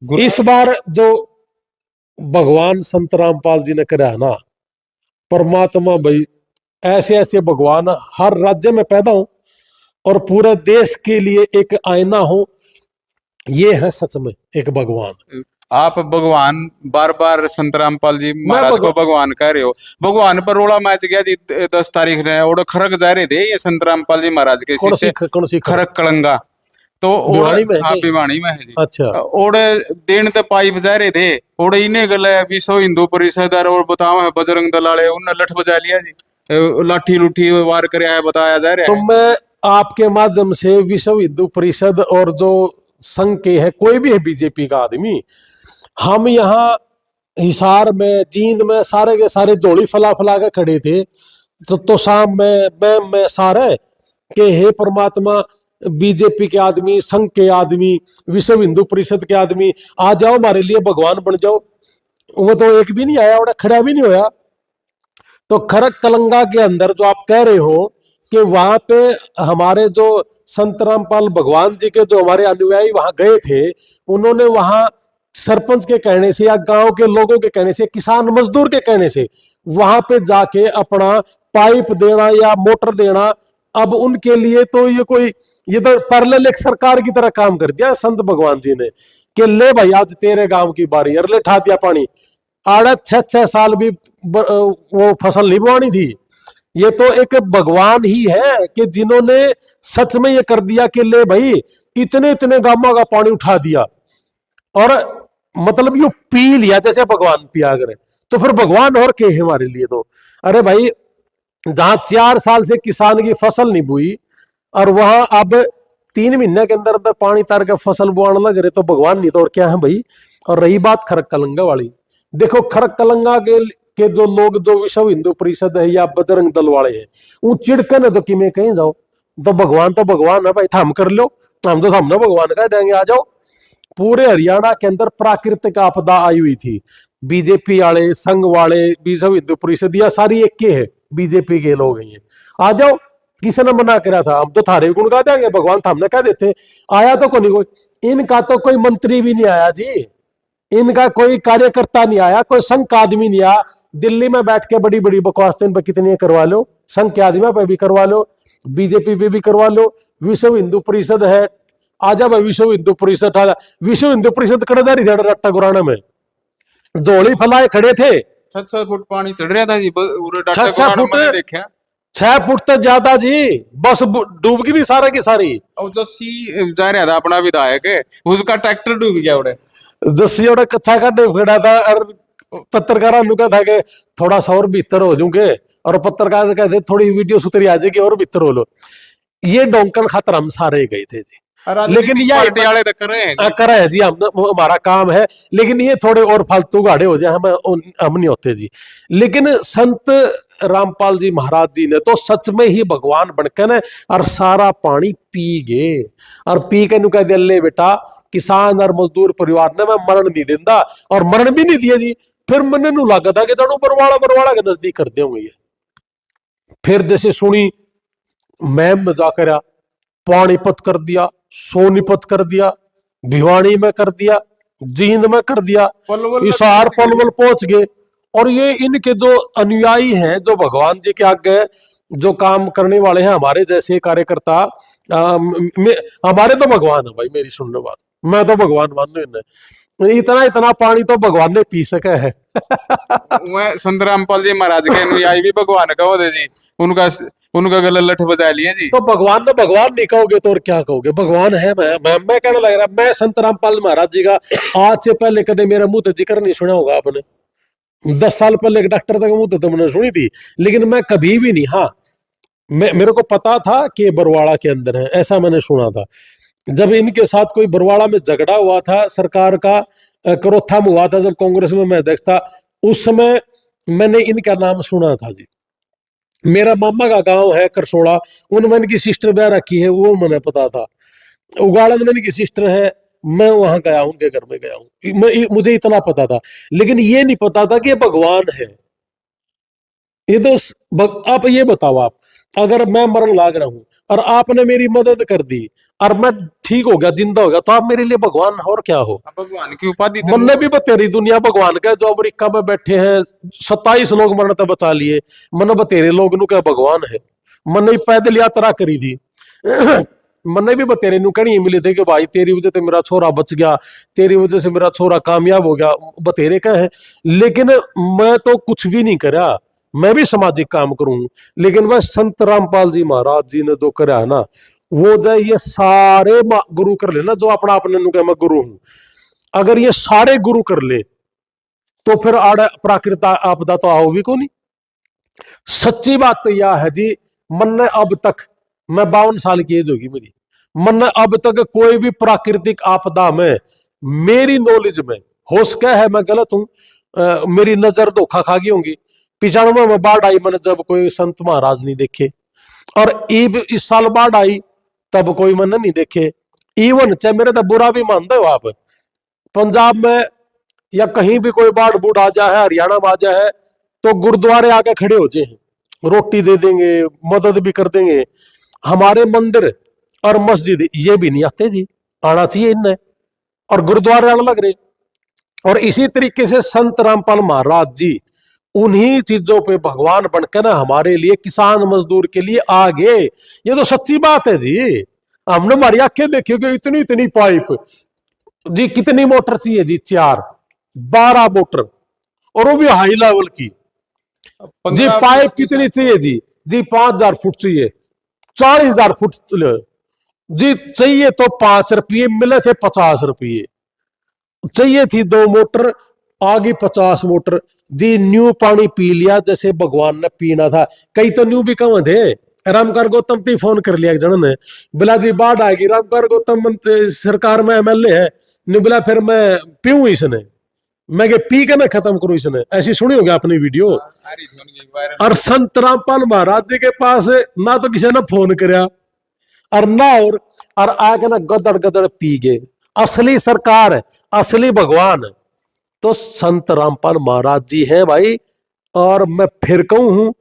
इस बार जो भगवान संत रामपाल जी ने करा ना, परमात्मा भाई ऐसे ऐसे भगवान हर राज्य में पैदा हो और पूरे देश के लिए एक आईना हो, ये है सच में एक भगवान। आप भगवान बार बार संत रामपाल जी मैं महाराज को भगवान कह रहे हो। भगवान पर रोड़ा मैच गया जी 10 तारीख ने, और खरक जा रहे थे ये संत रामपाल जी महाराज के शिष्य कौन सी खरक कलंगा, तो भिवानी में है हाँ क्या? भिवानी में है जी। अच्छा, और देन ते पाइप जा रहे थे, और इन्हें गले विश्व हिंदू परिषद और बताओ है बजरंग दल वाले, उन्हें लठ बजा लिया जी, लाठी लुठी वार कर आया बताया जा रहा तो है। मैं आपके माध्यम से विश्व हिंदू परिषद और जो संघ के है, कोई भी है बीजेपी का आदमी, हम यहाँ हिसार में जींद में सारे के सारे जोड़ी फला फला के खड़े थे, तो शाम में मैं सारे के हे परमात्मा, बीजेपी के आदमी, संघ के आदमी, विश्व हिंदू परिषद के आदमी आ जाओ, हमारे लिए भगवान बन जाओ। वो तो एक भी नहीं आया और खड़ा भी नहीं होया। तो खरक कलंगा के अंदर जो आप कह रहे हो कि वहां पे हमारे जो संत रामपाल भगवान जी के जो हमारे अनुयायी वहां गए थे, उन्होंने वहां सरपंच के कहने से या गांव के लोगों के कहने से, किसान मजदूर के कहने से वहां पे जाके अपना पाइप देना या मोटर देना, अब उनके लिए तो ये तो पैरेलल एक सरकार की तरह काम कर दिया संत भगवान जी ने कि ले भाई आज तेरे गांव की बारी, अरे ले ठा दिया पानी। आड़ा 6-6 साल भी वो फसल नहीं बोनी थी। ये तो एक भगवान ही है कि जिन्होंने सच में ये कर दिया कि ले भाई इतने इतने गांवों का पानी उठा दिया, और मतलब यू पी लिया जैसे भगवान पिया करे। तो फिर भगवान और के है हमारे लिए तो। अरे भाई जहां 4 साल से किसान की फसल नहीं बोई और वहां अब 3 महीने के अंदर अंदर पानी तार के फसल बोआने लग रहे, तो भगवान नहीं तो और क्या है भाई। और रही बात खरक कलंगा वाली, देखो खरक कलंगा के जो लोग जो विश्व हिंदू परिषद है या बजरंग दल वाले हैं, वो चिड़कन है तो कि मैं कहीं जाओ, तो भगवान है भाई, थम कर लो, हम तो सामने भगवान कह देंगे आ जाओ। पूरे हरियाणा के अंदर प्राकृतिक आपदा आई हुई थी, बीजेपी वाले, संघ वाले, विश्व हिंदू परिषद या सारी एक के है, बीजेपी के लोग हैं, आ जाओ। किसी ने मना करा था, हम तो थारे गुण गा देंगे, भगवान थामने कह देते। आया तो कोई, इनका तो कोई मंत्री भी नहीं आया जी, इनका कोई कार्यकर्ता नहीं आया, कोई संघ का आदमी नहीं आया। दिल्ली में बैठ के बड़ी बड़ी बकवास इन पर कितनी करवा लो, संघ के आदमी पे भी करवा लो, बीजेपी पे भी करवा लो, विश्व हिंदू परिषद है, आजा भाई विश्व हिंदू परिषद आजा। विश्व हिंदू परिषद कड़दारी थे रट्टा गुराना में, जोड़ी फलाए खड़े थे, 6 फुट पानी चढ़ रहा था जी, 6 फुट, देखा 6 फुट तो ज्यादा जी, बस डूब गई सारा की सारी। और जो सी जा रहा था अपना विधायक, उसका ट्रैक्टर डूब गया उड़े, दसियोड़ा कच्चा काटे खड़ा था, और पत्रकारों ने कहा था कि थोड़ा सा और भीतर हो जाऊंगे, और पत्रकार कहते थोड़ी वीडियो सुतरी आ जाएगी और भीतर हो लो। ये डोंकन खातर हम सारे गए थे जी, लेकिन ये पार्टी वाले तो कर रहे हैं जी। करे है जी, हम हमारा काम है, लेकिन ये थोड़े और फालतू गाड़े हो जाए हम नहीं होते जी। लेकिन संत रामपाल जी महाराज जी ने तो सच में ही भगवान बनकर ने और सारा पानी पी गए, और पी के नु कह दिया ले बेटा, किसान और मजदूर परिवार ने मैं मरण नहीं देंदा, और मरण भी नहीं दिया जी। फिर मैंने नु लगा था कि जानो बरवाड़ा के नजदीक कर देंगे ये। फिर जैसे सुनी मैम में जाकर पानीपत कर दिया, सोनीपत कर दिया, भिवानी में कर दिया, जींद में कर दिया, हिसार पलवल पहुंच गए। और ये इनके जो अनुयायी हैं, जो भगवान जी के आगे जो काम करने वाले हैं, हमारे जैसे कार्यकर्ता, हमारे तो भगवान है भाई, मेरी सुनने बात, मैं तो भगवान मान लू इन्हें। इतना इतना पानी तो भगवान ने पी सके है। मैं संत रामपाल जी महाराज के अनुयायी भी भगवान कहो दे जी, उनका गला लठ बजा लिया जी। तो भगवान ने भगवान नहीं कहोगे तो और क्या कहोगे, भगवान है। मैं कहने लग रहा, मैं संत रामपाल महाराज जी का आज से पहले कदे मेरे मुंह से जिक्र नहीं सुना होगा आपने। 10 साल पहले एक डॉक्टर तक मुंह तो मैंने सुनी थी, लेकिन मैं कभी भी नहीं, हाँ मेरे को पता था कि बरवाड़ा के अंदर है, ऐसा मैंने सुना था। जब इनके साथ कोई बरवाड़ा में झगड़ा हुआ था, सरकार का करोथाम हुआ था, जब कांग्रेस में मैं अध्यक्ष था, उस समय मैंने इनका नाम सुना था जी। मेरा मामा का गांव है करसोड़ा, उनमें इनकी सिस्टर ब्याह रखी है, वो मैंने पता था। उगाड़न में इनकी सिस्टर है, मैं वहां गया हूं, उनके घर में गया हूं, मुझे इतना पता था। लेकिन ये नहीं पता था कि ये भगवान है। ये तो आप ये बताओ, आप अगर मैं मरण लाग रहा हूं और आपने मेरी मदद कर दी, और मैं ठीक हो गया, जिंदा हो गया, तो आप मेरे लिए भगवान और क्या हो। अब भगवान की उपाधि मन ने भी बतेरी दुनिया भगवान का, जो अमेरिका में बैठे हैं 27 लोग मरने तक बचा लिए, मन बतेरे लोग नु क्या भगवान है। मन ने पैदल यात्रा करी थी मन ने भी बतेरे नु कहीं मिले थे कि भाई तेरी वजह से मेरा छोरा बच गया, तेरी वजह से मेरा छोरा कामयाब हो गया, बतेरे का है। लेकिन मैं तो कुछ भी नहीं करा, मैं भी सामाजिक काम करूं, लेकिन वह संत रामपाल जी महाराज जी ने जो करा है ना, वो जो ये सारे गुरु कर लेना, जो अपना अपने नु क्या मैं गुरु हूं, अगर ये सारे गुरु कर ले तो फिर आड़ प्राकृतिक आपदा तो आओगी को नहीं। सच्ची बात तो यह है जी, मन ने अब तक, मैं 52 साल की एज होगी मेरी, मन ने अब तक कोई भी प्राकृतिक आपदा में मेरी नॉलेज में, हो सका है मैं गलत हूं, मेरी नजर धोखा खा गई होंगी, 95 में बाढ़ आई, मैंने जब कोई संत महाराज नहीं देखे, और इस साल बाढ़ आई तब कोई मन नहीं देखे। इवन चाहे मेरे तो बुरा भी मानते हो आप, पंजाब में या कहीं भी कोई बाढ़ बूढ़ आ जाए, हरियाणा में आ जाए, तो गुरुद्वारे आके खड़े हो जाए, रोटी दे देंगे, मदद भी कर देंगे। हमारे मंदिर और मस्जिद ये भी नहीं आते जी, आना चाहिए इनने, और गुरुद्वारे आने लग रहे। और इसी तरीके से संत रामपाल महाराज जी उन्हीं चीजों पे भगवान बनकर ना हमारे लिए, किसान मजदूर के लिए आगे। ये तो सच्ची बात है जी, हमने हमारी आंखें देखी कि इतनी इतनी पाइप जी, कितनी मोटर चाहिए जी, 12 मोटर, और वो भी हाई लेवल की जी। पाइप कितनी चाहिए जी, 5000 फुट चाहिए, 40,000 फुट जी चाहिए, तो 5 रुपये मिले थे, 50 रुपये चाहिए थी 2 मोटर, आगे 50 मोटर जी। न्यू पानी पी लिया जैसे भगवान ने पीना था। कई तो न्यू भी कम थे, रामकर गौतम ती फोन कर लिया जन ने, बोला जी बाढ़ आएगी, रामकर गौतम सरकार में एमएलए है, नहीं बोला फिर मैं पीऊं इसने, मैं पी के मैं खत्म करूं इसने। ऐसी सुनी होगी आपने वीडियो। और संत रामपाल महाराज जी के पास ना तो किसी ने फोन कराया और ना, और आके ना गदड़ गदड़ पी गए। असली सरकार है, असली भगवान है तो संत रामपाल महाराज जी है भाई। और मैं फिर कहूं हूं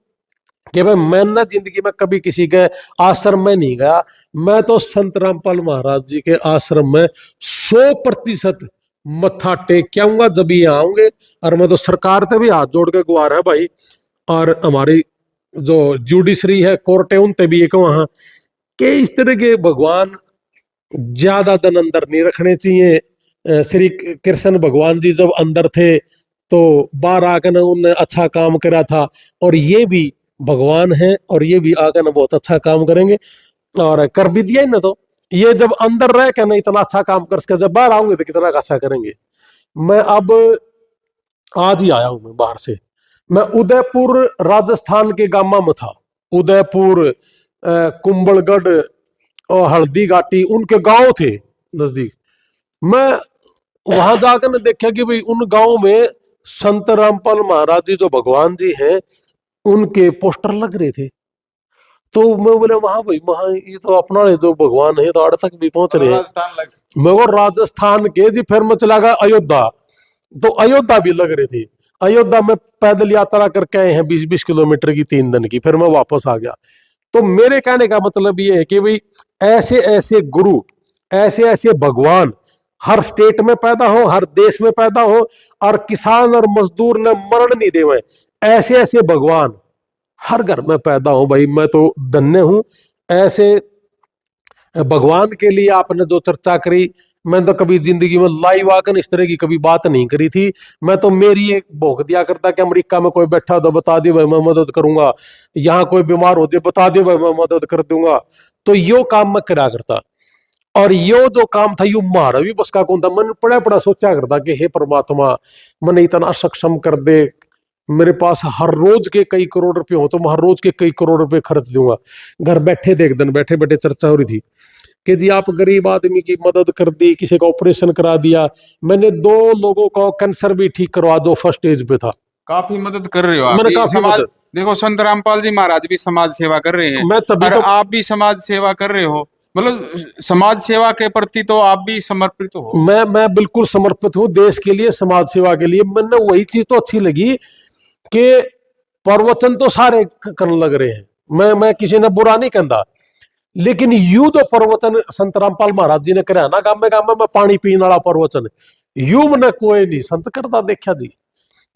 कि भाई मैंने जिंदगी में कभी किसी के आश्रम में नहीं गया, मैं तो संत रामपाल महाराज जी के आश्रम में 100% मत्था टेक के आऊंगा जब ये आऊंगे। और मैं तो सरकार से भी हाथ जोड़ के गुहार है भाई, और हमारी जो जुडिशरी है, कोर्ट है, उनते भी ये कहूँ हाँ कि इस तरह के भगवान ज्यादा दिन अंदर नहीं रखने चाहिए। श्री कृष्ण भगवान जी जब अंदर थे तो बाहर आकर उन्होंने अच्छा काम करा था, और ये भी भगवान है और ये भी आकर ना बहुत अच्छा काम करेंगे, और कर भी दिया ना। तो ये जब अंदर रह के ना इतना अच्छा काम कर सके, जब बाहर आऊंगे तो कितना अच्छा करेंगे। मैं अब आज ही आया हूं मैं बाहर से, मैं उदयपुर राजस्थान के गामा में था, उदयपुर कुंभलगढ़ और हल्दी घाटी उनके गांव थे नजदीक। मैं वहां जाकर देखा कि भाई उन गांव में संत रामपाल महाराज जी जो भगवान जी हैं उनके पोस्टर लग रहे थे। तो मैं बोले वहां भाई, वहां ये तो अपना जो भगवान है तो आड़ तक भी पहुंच रहे हैं। मैं वो राजस्थान के जी, फिर मैं चला गया अयोध्या, तो अयोध्या भी लग रहे थे। अयोध्या में पैदल यात्रा करके आए हैं 20-20 किलोमीटर की 3 दिन की, फिर मैं वापस आ गया। तो मेरे कहने का मतलब ये है कि भाई ऐसे ऐसे गुरु, ऐसे ऐसे भगवान हर स्टेट में पैदा हो, हर देश में पैदा हो, और किसान और मजदूर ने मरण नहीं देवे, ऐसे ऐसे भगवान हर घर में पैदा हो। भाई मैं तो धन्य हूं ऐसे भगवान के लिए। आपने जो चर्चा करी, मैं तो कभी जिंदगी में लाइव आकर इस तरह की कभी बात नहीं करी थी। मैं तो मेरी एक भोग दिया करता कि अमेरिका में कोई बैठा तो बता दे भाई मैं मदद करूंगा, यहाँ कोई बीमार हो जाए बता दे भाई मैं मदद कर दूंगा। तो यो काम मैं करा करता, और यो जो काम था यू मारा भी बस का कौन था। मैंने पड़ा पड़ा सोचा करता कि हे परमात्मा मैंने इतना सक्षम कर दे, मेरे पास हर रोज के कई करोड़ रुपए हो तो मैं हर रोज के कई करोड़ रुपए खर्च दूंगा। घर बैठे थे, एक दिन बैठे बैठे चर्चा हो रही थी कि जी आप गरीब आदमी की मदद कर दी, किसी का ऑपरेशन करा दिया। मैंने 2 लोगों का कैंसर भी ठीक करवा दो, फर्स्ट स्टेज पे था। काफी मदद कर रहे हो आप। मैंने काफी समाज मदद। देखो संत रामपाल जी महाराज भी समाज सेवा कर रहे हैं, मैं तभी और तो आप भी समाज सेवा कर रहे हो, मतलब समाज सेवा के प्रति तो आप भी समर्पित हो। मैं बिल्कुल समर्पित हूँ देश के लिए, समाज सेवा के लिए। मैंने वही चीज तो अच्छी लगी कि प्रवचन तो सारे करने लग रहे हैं, मैं किसी ने बुरा नहीं कहता, लेकिन यू जो प्रवचन संत रामपाल महाराज जी ने कराया ना, गाँव में पानी पीने वाला प्रवचन, यू मैंने कोई नहीं संत करता देखा जी।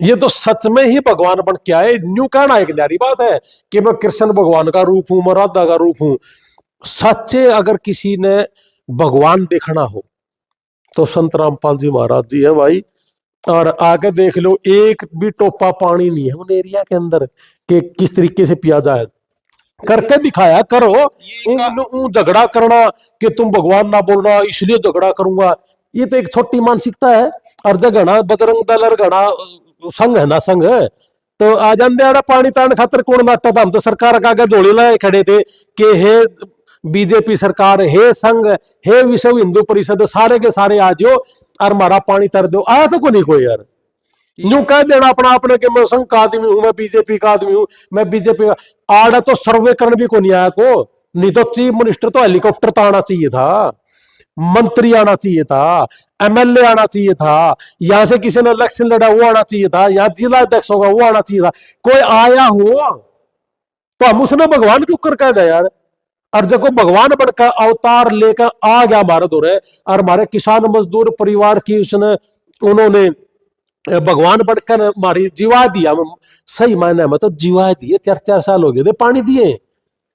ये तो सच में ही भगवान बन के आए। न्यू कहना एक न्यारी बात है कि मैं कृष्ण भगवान का रूप हूं, मैं राधा का रूप हूं। सच्चे अगर किसी ने भगवान देखना हो तो संत रामपाल जी महाराज जी है भाई। और आगे देख लो, एक भी टोपा पानी नहीं है उन एरिया के अंदर कि किस तरीके से पिया जाए। करके दिखाया करो। झगड़ा करना कि तुम भगवान ना बोलना इसलिए झगड़ा करूंगा, ये तो एक छोटी मानसिकता है। और जगना बजरंग दल और गणा संघ है ना, संघ तो आ जाने पानी तान खातर कौन नाटा था। हम तो सरकार का आगे झोली लाए खड़े थे कि हे बीजेपी सरकार, हे संघ, हे विश्व हिंदू परिषद, सारे के सारे आ जाओ और हमारा पानी तर दो। आया तो कोई नहीं कोई यार। यूं कह देना अपना आपने कि मैं संघ का आदमी हूं, मैं बीजेपी का आदमी हूं, मैं बीजेपी का। आड़ा तो सर्वे करने भी को नहीं आया को। नहीं तो चीफ मिनिस्टर तो हेलीकॉप्टर तो आना चाहिए था, मंत्री आना चाहिए था, एमएलए आना चाहिए था, यहां से किसी ने इलेक्शन लड़ा वो आना चाहिए था, यहाँ जिला अध्यक्ष होगा वो आना चाहिए था। कोई आया हो तो हम उसने भगवान क्यों कर कह दे यार। और जब भगवान बनकर अवतार लेकर आ गया हमारे दौरे, और हमारे किसान मजदूर परिवार की उसने उन्होंने भगवान बनकर हमारी जीवा दिया। सही मायने में तो जीवा दिए। 4-4 साल हो गए थे पानी दिए,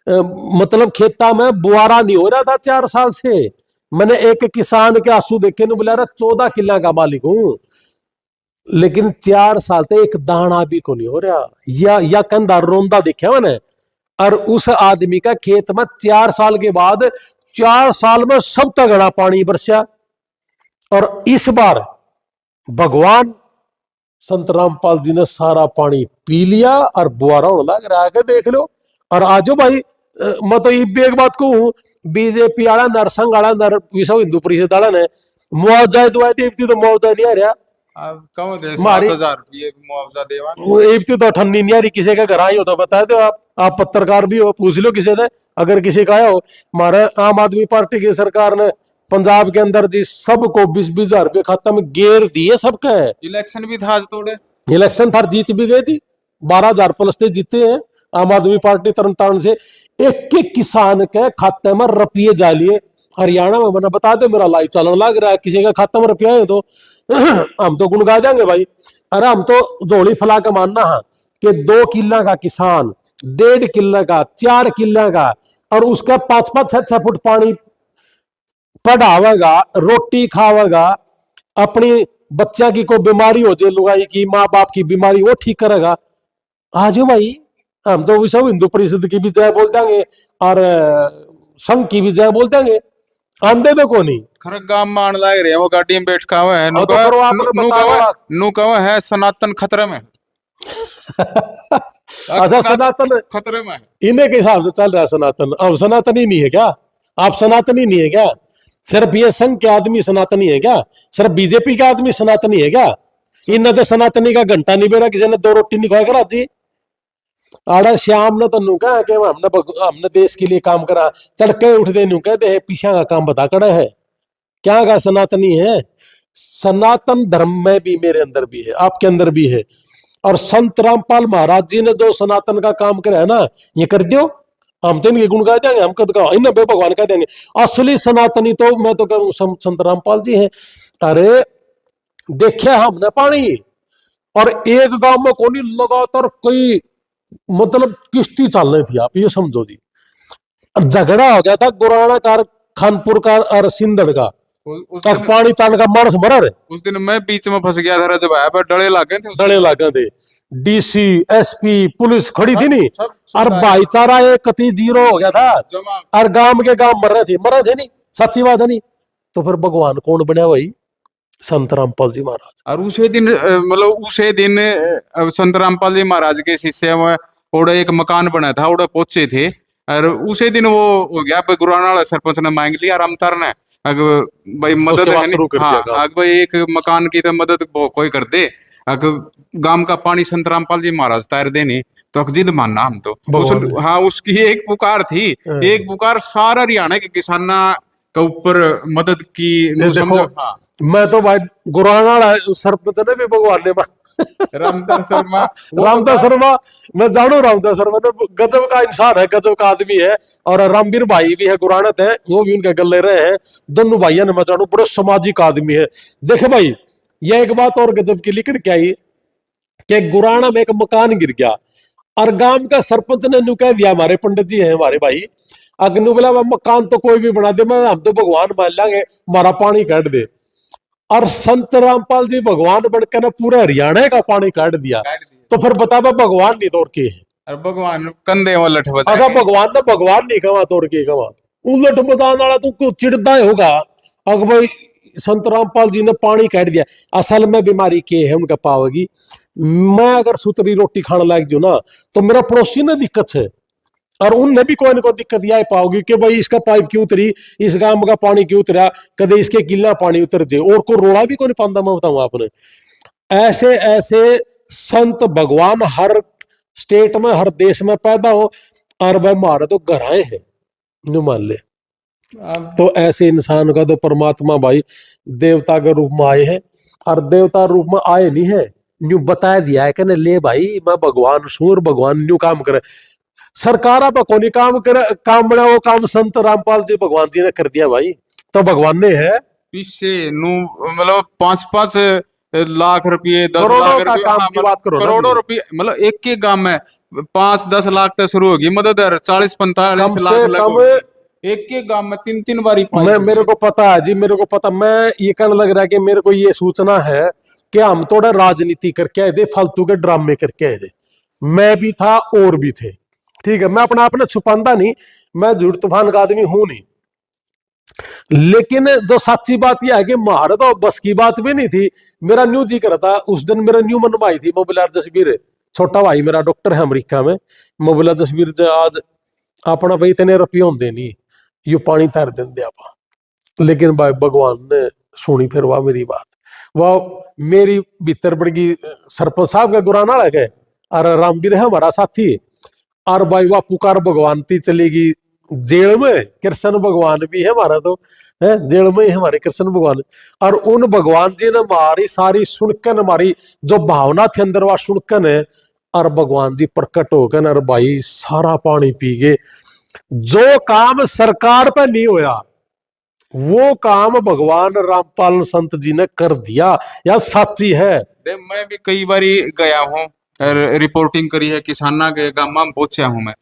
मतलब खेता में बुआरा नहीं हो रहा था 4 साल से। मैंने एक किसान के आंसू देखे न बोला 14 किला का मालिक हूं, लेकिन 4 साल से एक दाना भी को नहीं हो रहा। या कंधा रोंदा देखा मैंने। और उस आदमी का खेत में 4 साल के बाद 4 साल में सब तगड़ा पानी बरसा। और इस बार भगवान संत रामपाल जी ने सारा पानी पी लिया और बुआरा होने लग रहा है। देख लो। और आजो भाई मैं तो एक बात कहूं, बीजेपी वाला नरसंघ वाला नर विश्व हिंदू परिषद वाला ने मुआवजा दुआ दी, तो मुआवजा नहीं आ रहा। अब कौन दे 7,000 रुपये मुआवजा देवा। वो एक तो अठन्नी नहीं आ रही। किसी का घर आई हो तो बता दो। आप पत्रकार भी हो, पूछ लो किसी ने अगर किसी का आया हो। हमारे आम आदमी पार्टी की सरकार ने पंजाब के अंदर जी सबको 20-20 हजार रुपये खाता में गेर दिए सबके। इलेक्शन भी था थोड़े, इलेक्शन था जीत भी गए थी, 12,000 प्लस से जीते हैं आम आदमी पार्टी तरनतारण से। एक एक किसान के खाते में रुपये जा लिए। हरियाणा में मैंने बता दो मेरा लाइव चलन लग रहा है, किसी का खाता में रुपया है तो हम तो गुनगा देंगे भाई। अरे हम तो जोड़ी फैला के मानना है कि 2 किला का किसान, 1.5 किला का, 4 किला का, और उसका 5-5, 6-6 फुट पानी पढ़ावेगा, रोटी खावेगा, अपनी बच्चा की कोई बीमारी हो जाए, लुगाई की, माँ बाप की बीमारी वो ठीक करेगा। आज भाई हम तो विश्व हिंदू परिषद की भी जय बोल देंगे और संघ की भी जय बोल देंगे। आंदे तो को नहीं खरक गांव में आन लाग रहे हैं वो गाड़ी में बैठ का हुआ है। नु कहो है सनातन खतरे में। अच्छा सनातन खतरे में, इन्हें के हिसाब से चल रहा है सनातन। अब सनातनी नहीं है क्या? आप सनातनी नहीं है क्या? सिर्फ ये संघ के आदमी सनातनी है क्या? सिर्फ बीजेपी का आदमी सनातनी है क्या? इन्हें तो सनातनी का घंटा नहीं बेरा, किसी ने 2 रोटी नहीं खाया जी। आड़ा श्याम ने तनु कहा कि हमने देश के लिए काम करा, तड़के उठते नु कहते हैं पीछा का काम बता कड़ा है क्या का सनातनी है। सनातन धर्म में भी मेरे अंदर भी है, आपके अंदर भी है। और संत रामपाल महाराज जी ने जो सनातन का काम करा है ना, ये कर दियो। हम तो इनके गुण गा देंगे, हम कद इन भगवान कह देंगे। असली सनातनी तो मैं तो कहूँ संत रामपाल जी है। अरे देखिए हमने पानी, और एक गांव में कोनी लगातार कई मतलब किश्ती चल रही थी। आप ये समझो जी, झगड़ा हो गया था गुराना का, खानपुर का और सिंधड़ का, तक पानी तान का मानस मरा रे। उस दिन मैं बीच में फंस गया था जब आया पर डले लागे थे, डले लागे थे। डीसी एसपी पुलिस खड़ी थी नहीं, और भाईचारा एक कति 0 हो गया था, और गांव के गांव मर रहे थे नहीं। सच्ची बात है नहीं। तो फिर भगवान कौन बना भाई? संत रामपाल जी महाराज। और उसे दिन मतलब उसे दिन संत रामपाल जी महाराज के शिष्य में और एक मकान बना था, और पहुंचे थे। और उसे दिन वो हो गया गुरुआना वाला सरपंच ने मांग लिया रामतार ने, अगर भाई मदद है नहीं, हाँ अगर भाई एक मकान की तो मदद कोई कर दे, अगर गांव का पानी संत रामपाल जी महाराज तैर देने तो जिद मानना हम तो हाँ। उसकी एक पुकार थी, एक पुकार सारा हरियाणा के किसाना के ऊपर मदद की। समझो हाँ। मैं तो भाई गुरुआना सरपंच ने भी भगवान ने रामदास शर्मा रामदास शर्मा, मैं जानू रामदास शर्मा तो गजब का इंसान है, गजब का आदमी है। और रामवीर भाई भी है, गुरानत है, वो भी उनके गले रहे हैं। दोनों भाइयों ने मैं जानू बड़े सामाजिक आदमी है। देखे भाई, यह एक बात और गजब की लिखी क्या ही कि गुराना में एक मकान गिर गया और गांव का सरपंच ने नु कह दिया, हमारे पंडित जी हैं हमारे भाई, अग्नु बोला मकान तो कोई भी बना दे, मैं हम तो भगवान मान लेंगे, हमारा पानी काट दे। और संत रामपाल जी भगवान बनकर ना पूरे हरियाणा का पानी काट दिया। तो फिर बता भगवान नहीं तोड़ के है, और भगवान कंधे में लठ बजा अगर भगवान ने भगवान नहीं कमा तोड़ के कमा, उलट बताने वाला तुमको चिड़दा होगा। अगर भाई संत रामपाल जी ने पानी काट दिया, असल में बीमारी के है उनका पावेगी। मैं अगर सुतरी रोटी खाने लायक जो ना, तो मेरा पड़ोसी ने दिक्कत है, और उनने भी कोई ना कोई दिक्कत यह पाओगी कि भाई इसका पाइप क्यों उतरी, इस गांव का पानी क्यों उतरा, कदे इसके किला पानी उतर जाए, और को रोड़ा भी कोई नहीं पाता। मैं बताऊं आपने, ऐसे ऐसे संत भगवान हर स्टेट में, हर देश में पैदा हो, और वह मारे तो घराए हैं जो मान ले। तो ऐसे इंसान का तो परमात्मा भाई देवता के रूप में आए हैं, और देवता रूप में आए नहीं है, न्यू बता दिया है कि ले भाई मैं भगवान सूर, भगवान न्यू काम करे। सरकार पर कोई काम करे, काम बना वो काम संत रामपाल जी भगवान जी ने कर दिया भाई, तो भगवान ने है पीछे नु मतलब 5-5 लाख रुपये, 10 करोड़ों लाख का रुपये, काम की बात करो ना करोड़ों जी। रुपये, मतलब एक के गांव में 5-10 लाख तक शुरू होगी मदद, 40-45 कम लाख से लगभग कम एक के गांव में 3-3 बारी मैं, मेरे को पता है जी, मेरे को पता, मैं ये कहने लग रहा है कि मेरे को ये सूचना है कि हम थोड़ा राजनीति करके आए थे, फालतू के ड्रामे करके आए थे। मैं भी था और भी थे, ठीक है, मैं अपना आपने छुपांदा नहीं, मैं झूठ तूफान का आदमी हूं नहीं। लेकिन जो सच्ची बात यह है कि महारा तो बस की बात भी नहीं थी। मेरा न्यू जी करा था उस दिन, मेरा न्यू मन में आई थी मोबिलर जसबीर, छोटा भाई मेरा डॉक्टर है अमेरिका में, मोबिलर जसबीर आज अपना भाई इतने रुपये होंगे नहीं, यू पानी तैर देंगे आप। लेकिन भाई भगवान ने सुनी फिर वह मेरी बात, वह मेरी भीतर बड़गी सरपंच साहब का गुराना लगे, और रामवीर है हमारा साथी, और भाई वह पुकार भगवान ती चलेगी जेल में। कृष्ण भगवान भी है हमारा, तो है जेल में ही हमारे कृष्ण भगवान। और उन भगवान जी ने हमारी सारी सुनकर, हमारी जो भावना थी अंदर वह सुनकर है, और भगवान जी प्रकट होकर और भाई सारा पानी पी गए। जो काम सरकार पे नहीं होया वो काम भगवान रामपाल संत जी ने कर दिया, या सच्ची है। मैं भी कई बारी गया हूँ, रिपोर्टिंग करी है, किसाना के गांव में पहुंचा हूँ मैं।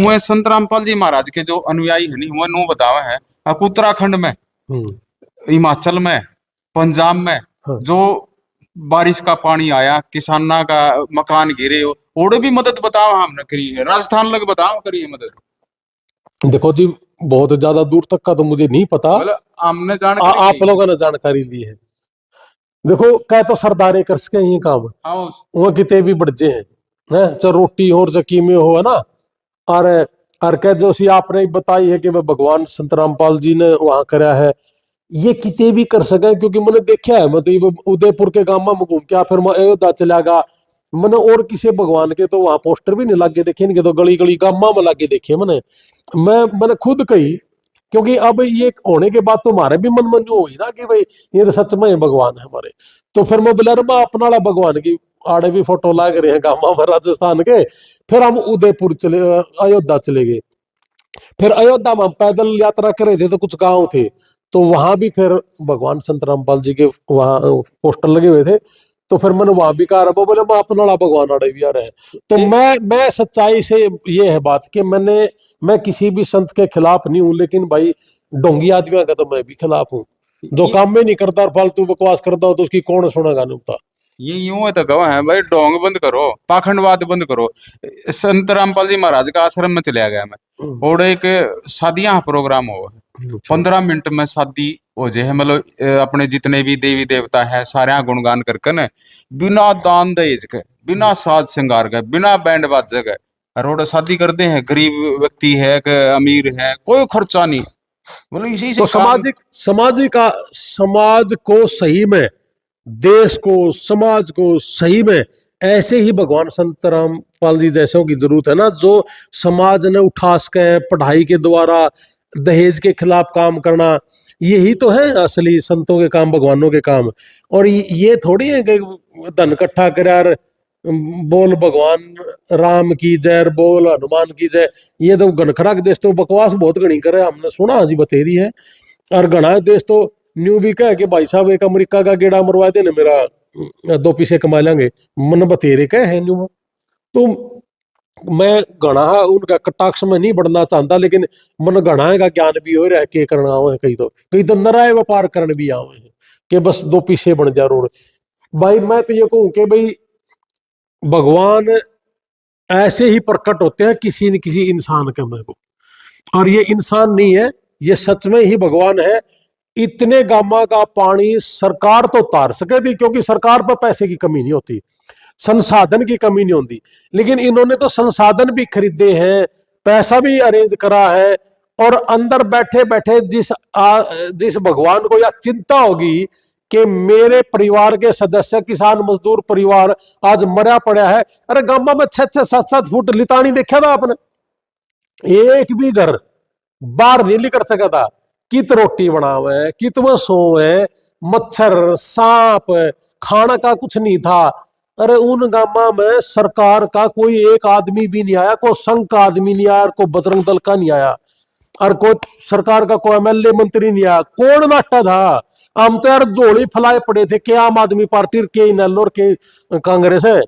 वह संत रामपाल जी महाराज के जो अनुयायी है, वह नु बतावे है उत्तराखंड में, हिमाचल में, पंजाब में जो बारिश का पानी आया, किसाना का मकान गिरे, और भी मदद बताओ हमने करी है, राजस्थान लग बताओ करी है मदद। देखो जी, बहुत ज्यादा दूर तक का तो मुझे नहीं पता, मतलब हमने आप लोगों ने जानकारी ली है। देखो कह तो सरदारे कर सके ये काम, वो कितने भी बढ़जे हैं, चाहे रोटी और जकी में हो, है ना। और कह जो सी आपने बताई है कि मैं भगवान संत रामपाल जी ने वहां करा है, ये कितने भी कर सके, क्योंकि मैंने देखा है, मतलब उदयपुर के गांव में घूम के फिर मैं अयोध्या चला गया, मैंने और किसी भगवान के तो वहां पोस्टर भी नहीं लागे देखे, इनके तो गली गली गांव में लागे देखे मैंने खुद कही, क्योंकि अब ये होने के बाद तो हमारे भी मन जो हुई ना कि भाई ये तो सच में भगवान है हमारे। तो फिर मैं बोला मैं अपना वाला भगवान की आड़े भी फोटो लाग रहे हैं गांव में राजस्थान के। फिर हम उदयपुर चले, अयोध्या चले गए। फिर अयोध्या में हम पैदल यात्रा कर रहे थे, तो कुछ गांव थे, तो वहां भी फिर भगवान संत रामपाल जी के वहां पोस्टर लगे हुए थे। तो फिर मैंने वहां भी कहा, बोले मैं अपना वाला भगवान आड़े भी आ रहे हैं। तो मैं सच्चाई से ये है बात कि मैं किसी भी संत के खिलाफ नहीं हूं, लेकिन भाई ढोंगी आदमियों का तो मैं भी खिलाफ हूँ, जो काम में नहीं करता और फालतू बकवास करता हो तो उसकी कौन सुनेगा नहीं होता। ये यूं है तो कहो है भाई, ढोंग बंद करो, पाखंडवाद बंद करो। संत रामपाल जी महाराज का आश्रम में चले गया मैं, और एक शादियां प्रोग्राम हो, 15 मिनट में शादी हो जाए, मतलब अपने जितने भी देवी देवता है सारे गुणगान करके न, बिना दान दहेज के, बिना साज श्रृंगार के, बिना बैंड बाजे के रोड शादी करते हैं। गरीब व्यक्ति है कि अमीर है, कोई खर्चा नहीं, मतलब इसी से तो समाज को सही में, देश को, समाज को सही में ऐसे ही भगवान संत रामपाल जी जैसों की जरूरत है ना, जो समाज ने उठा सके, पढ़ाई के द्वारा दहेज के खिलाफ काम करना, यही तो है असली संतों के काम, भगवानों के काम। और ये थोड़ी है कि धन इकट्ठा कर यार, बोल भगवान राम की जय, बोल हनुमान की जय। ये तो घनखरा के देश तो बकवास बहुत घनी करे, हमने सुना जी बतेरी है। और घना देश तो न्यू भी कह कि भाई साहब एक अमेरिका का गेड़ा मरवा देना, मेरा 2 पैसे कमा लेंगे, मन बतेरे कह है न्यू। तो मैं घना उनका कटाक्ष में नहीं बढ़ना चाहता, लेकिन मन घना का ज्ञान भी हो रहा है, के करना हो है, कई तो नराय व्यापार करने भी आवे हैं कि बस 2 पैसे बन जा रोड। भाई मैं तो ये कहूं कि भाई भगवान ऐसे ही प्रकट होते हैं किसी न किसी इंसान के में को, और ये इंसान नहीं है, ये सच में ही भगवान है। इतने गामा का पानी सरकार तो उतार सके थी, क्योंकि सरकार पर पैसे की कमी नहीं होती, संसाधन की कमी नहीं होती, लेकिन इन्होंने तो संसाधन भी खरीदे हैं, पैसा भी अरेंज करा है। और अंदर बैठे बैठे जिस भगवान को यह चिंता होगी कि मेरे परिवार के सदस्य, किसान मजदूर परिवार आज मरा पड़ा है। अरे गामा में 6-6, 7-7 फुट लितानी देखा था आपने, एक भी घर बाहर नहीं निकल सका था। कित रोटी बनावे, कित में सोए, मच्छर सांप, खाना का कुछ नहीं था। अरे उन गामा में सरकार का कोई एक आदमी भी नहीं आया, कोई संघ का आदमी नहीं आया, कोई बजरंग दल का नहीं आया, और कोई सरकार का कोई एमएलए मंत्री नहीं आया। कौन नाटा था? हम तो यार झोली फैलाए पड़े थे कि आम आदमी पार्टी के नल्लोर के कांग्रेस है,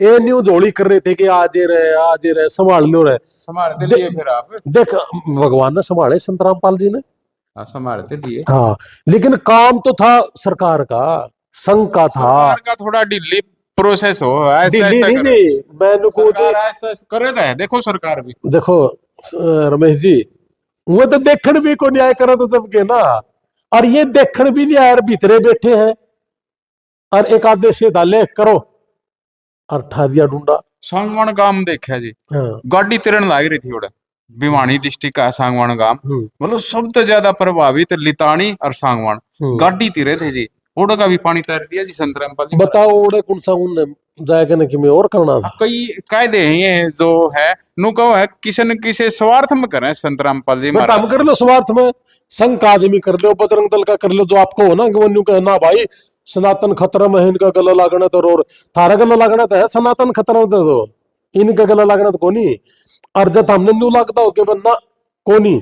ये न्यू झोली कर रहे थे कि आज रहे संभाल लो रहे। संभालते लिए फिर आप? देख भगवान ने संभाले, संत रामपाल जी ने। हाँ, संभालते लिए। हाँ, लेकिन काम तो था सरकार का, संघ का था। सरकार का थोड़ा ढीली प्रोसेस हो, ऐसा दिल्ली ऐसा नहीं करे। जी, मैंने को जी ऐसा करे था, देखो सरकार भी। देखो रमेश जी, वो तो देखने भी को न्याय करा तो सबके ना, और ये देखने भी नहीं आया, भीतरे बैठे हैं और एक आधे से डाले करो और ठा दिया डूंडा। सांगवान गांव देखा जी, हाँ, गाड़ी तिरन लाग रही थी उड़े, भिवानी डिस्ट्रिक्ट का सांगवान गांव, मतलब सबसे ज्यादा प्रभावित लितानी और सांगवान गाड़ी तिरे थे जी। ओडो का भी पानी तैर दिया जी संत रामपाल जी। बताओ ओड़े कौन सा उन जाएगा ना कि मैं और करना था। कई कायदे हैं ये जो है, नु कहो है किसी न किसी स्वार्थ में करें संत रामपाल जी बेटा महाराज। हम कर लो स्वार्थ में, संघ का आदमी कर लो, बजरंग दल का कर लो, जो आपको हो ना कि वो न्यू कहना भाई सनातन खतरा में है, इनका गला लागना तो, और थारा गला लागना तो है, सनातन खतरा में तो इनका गला लागना तो कोनी। और जब हमने न्यू लागता हो के बंदा कोनी,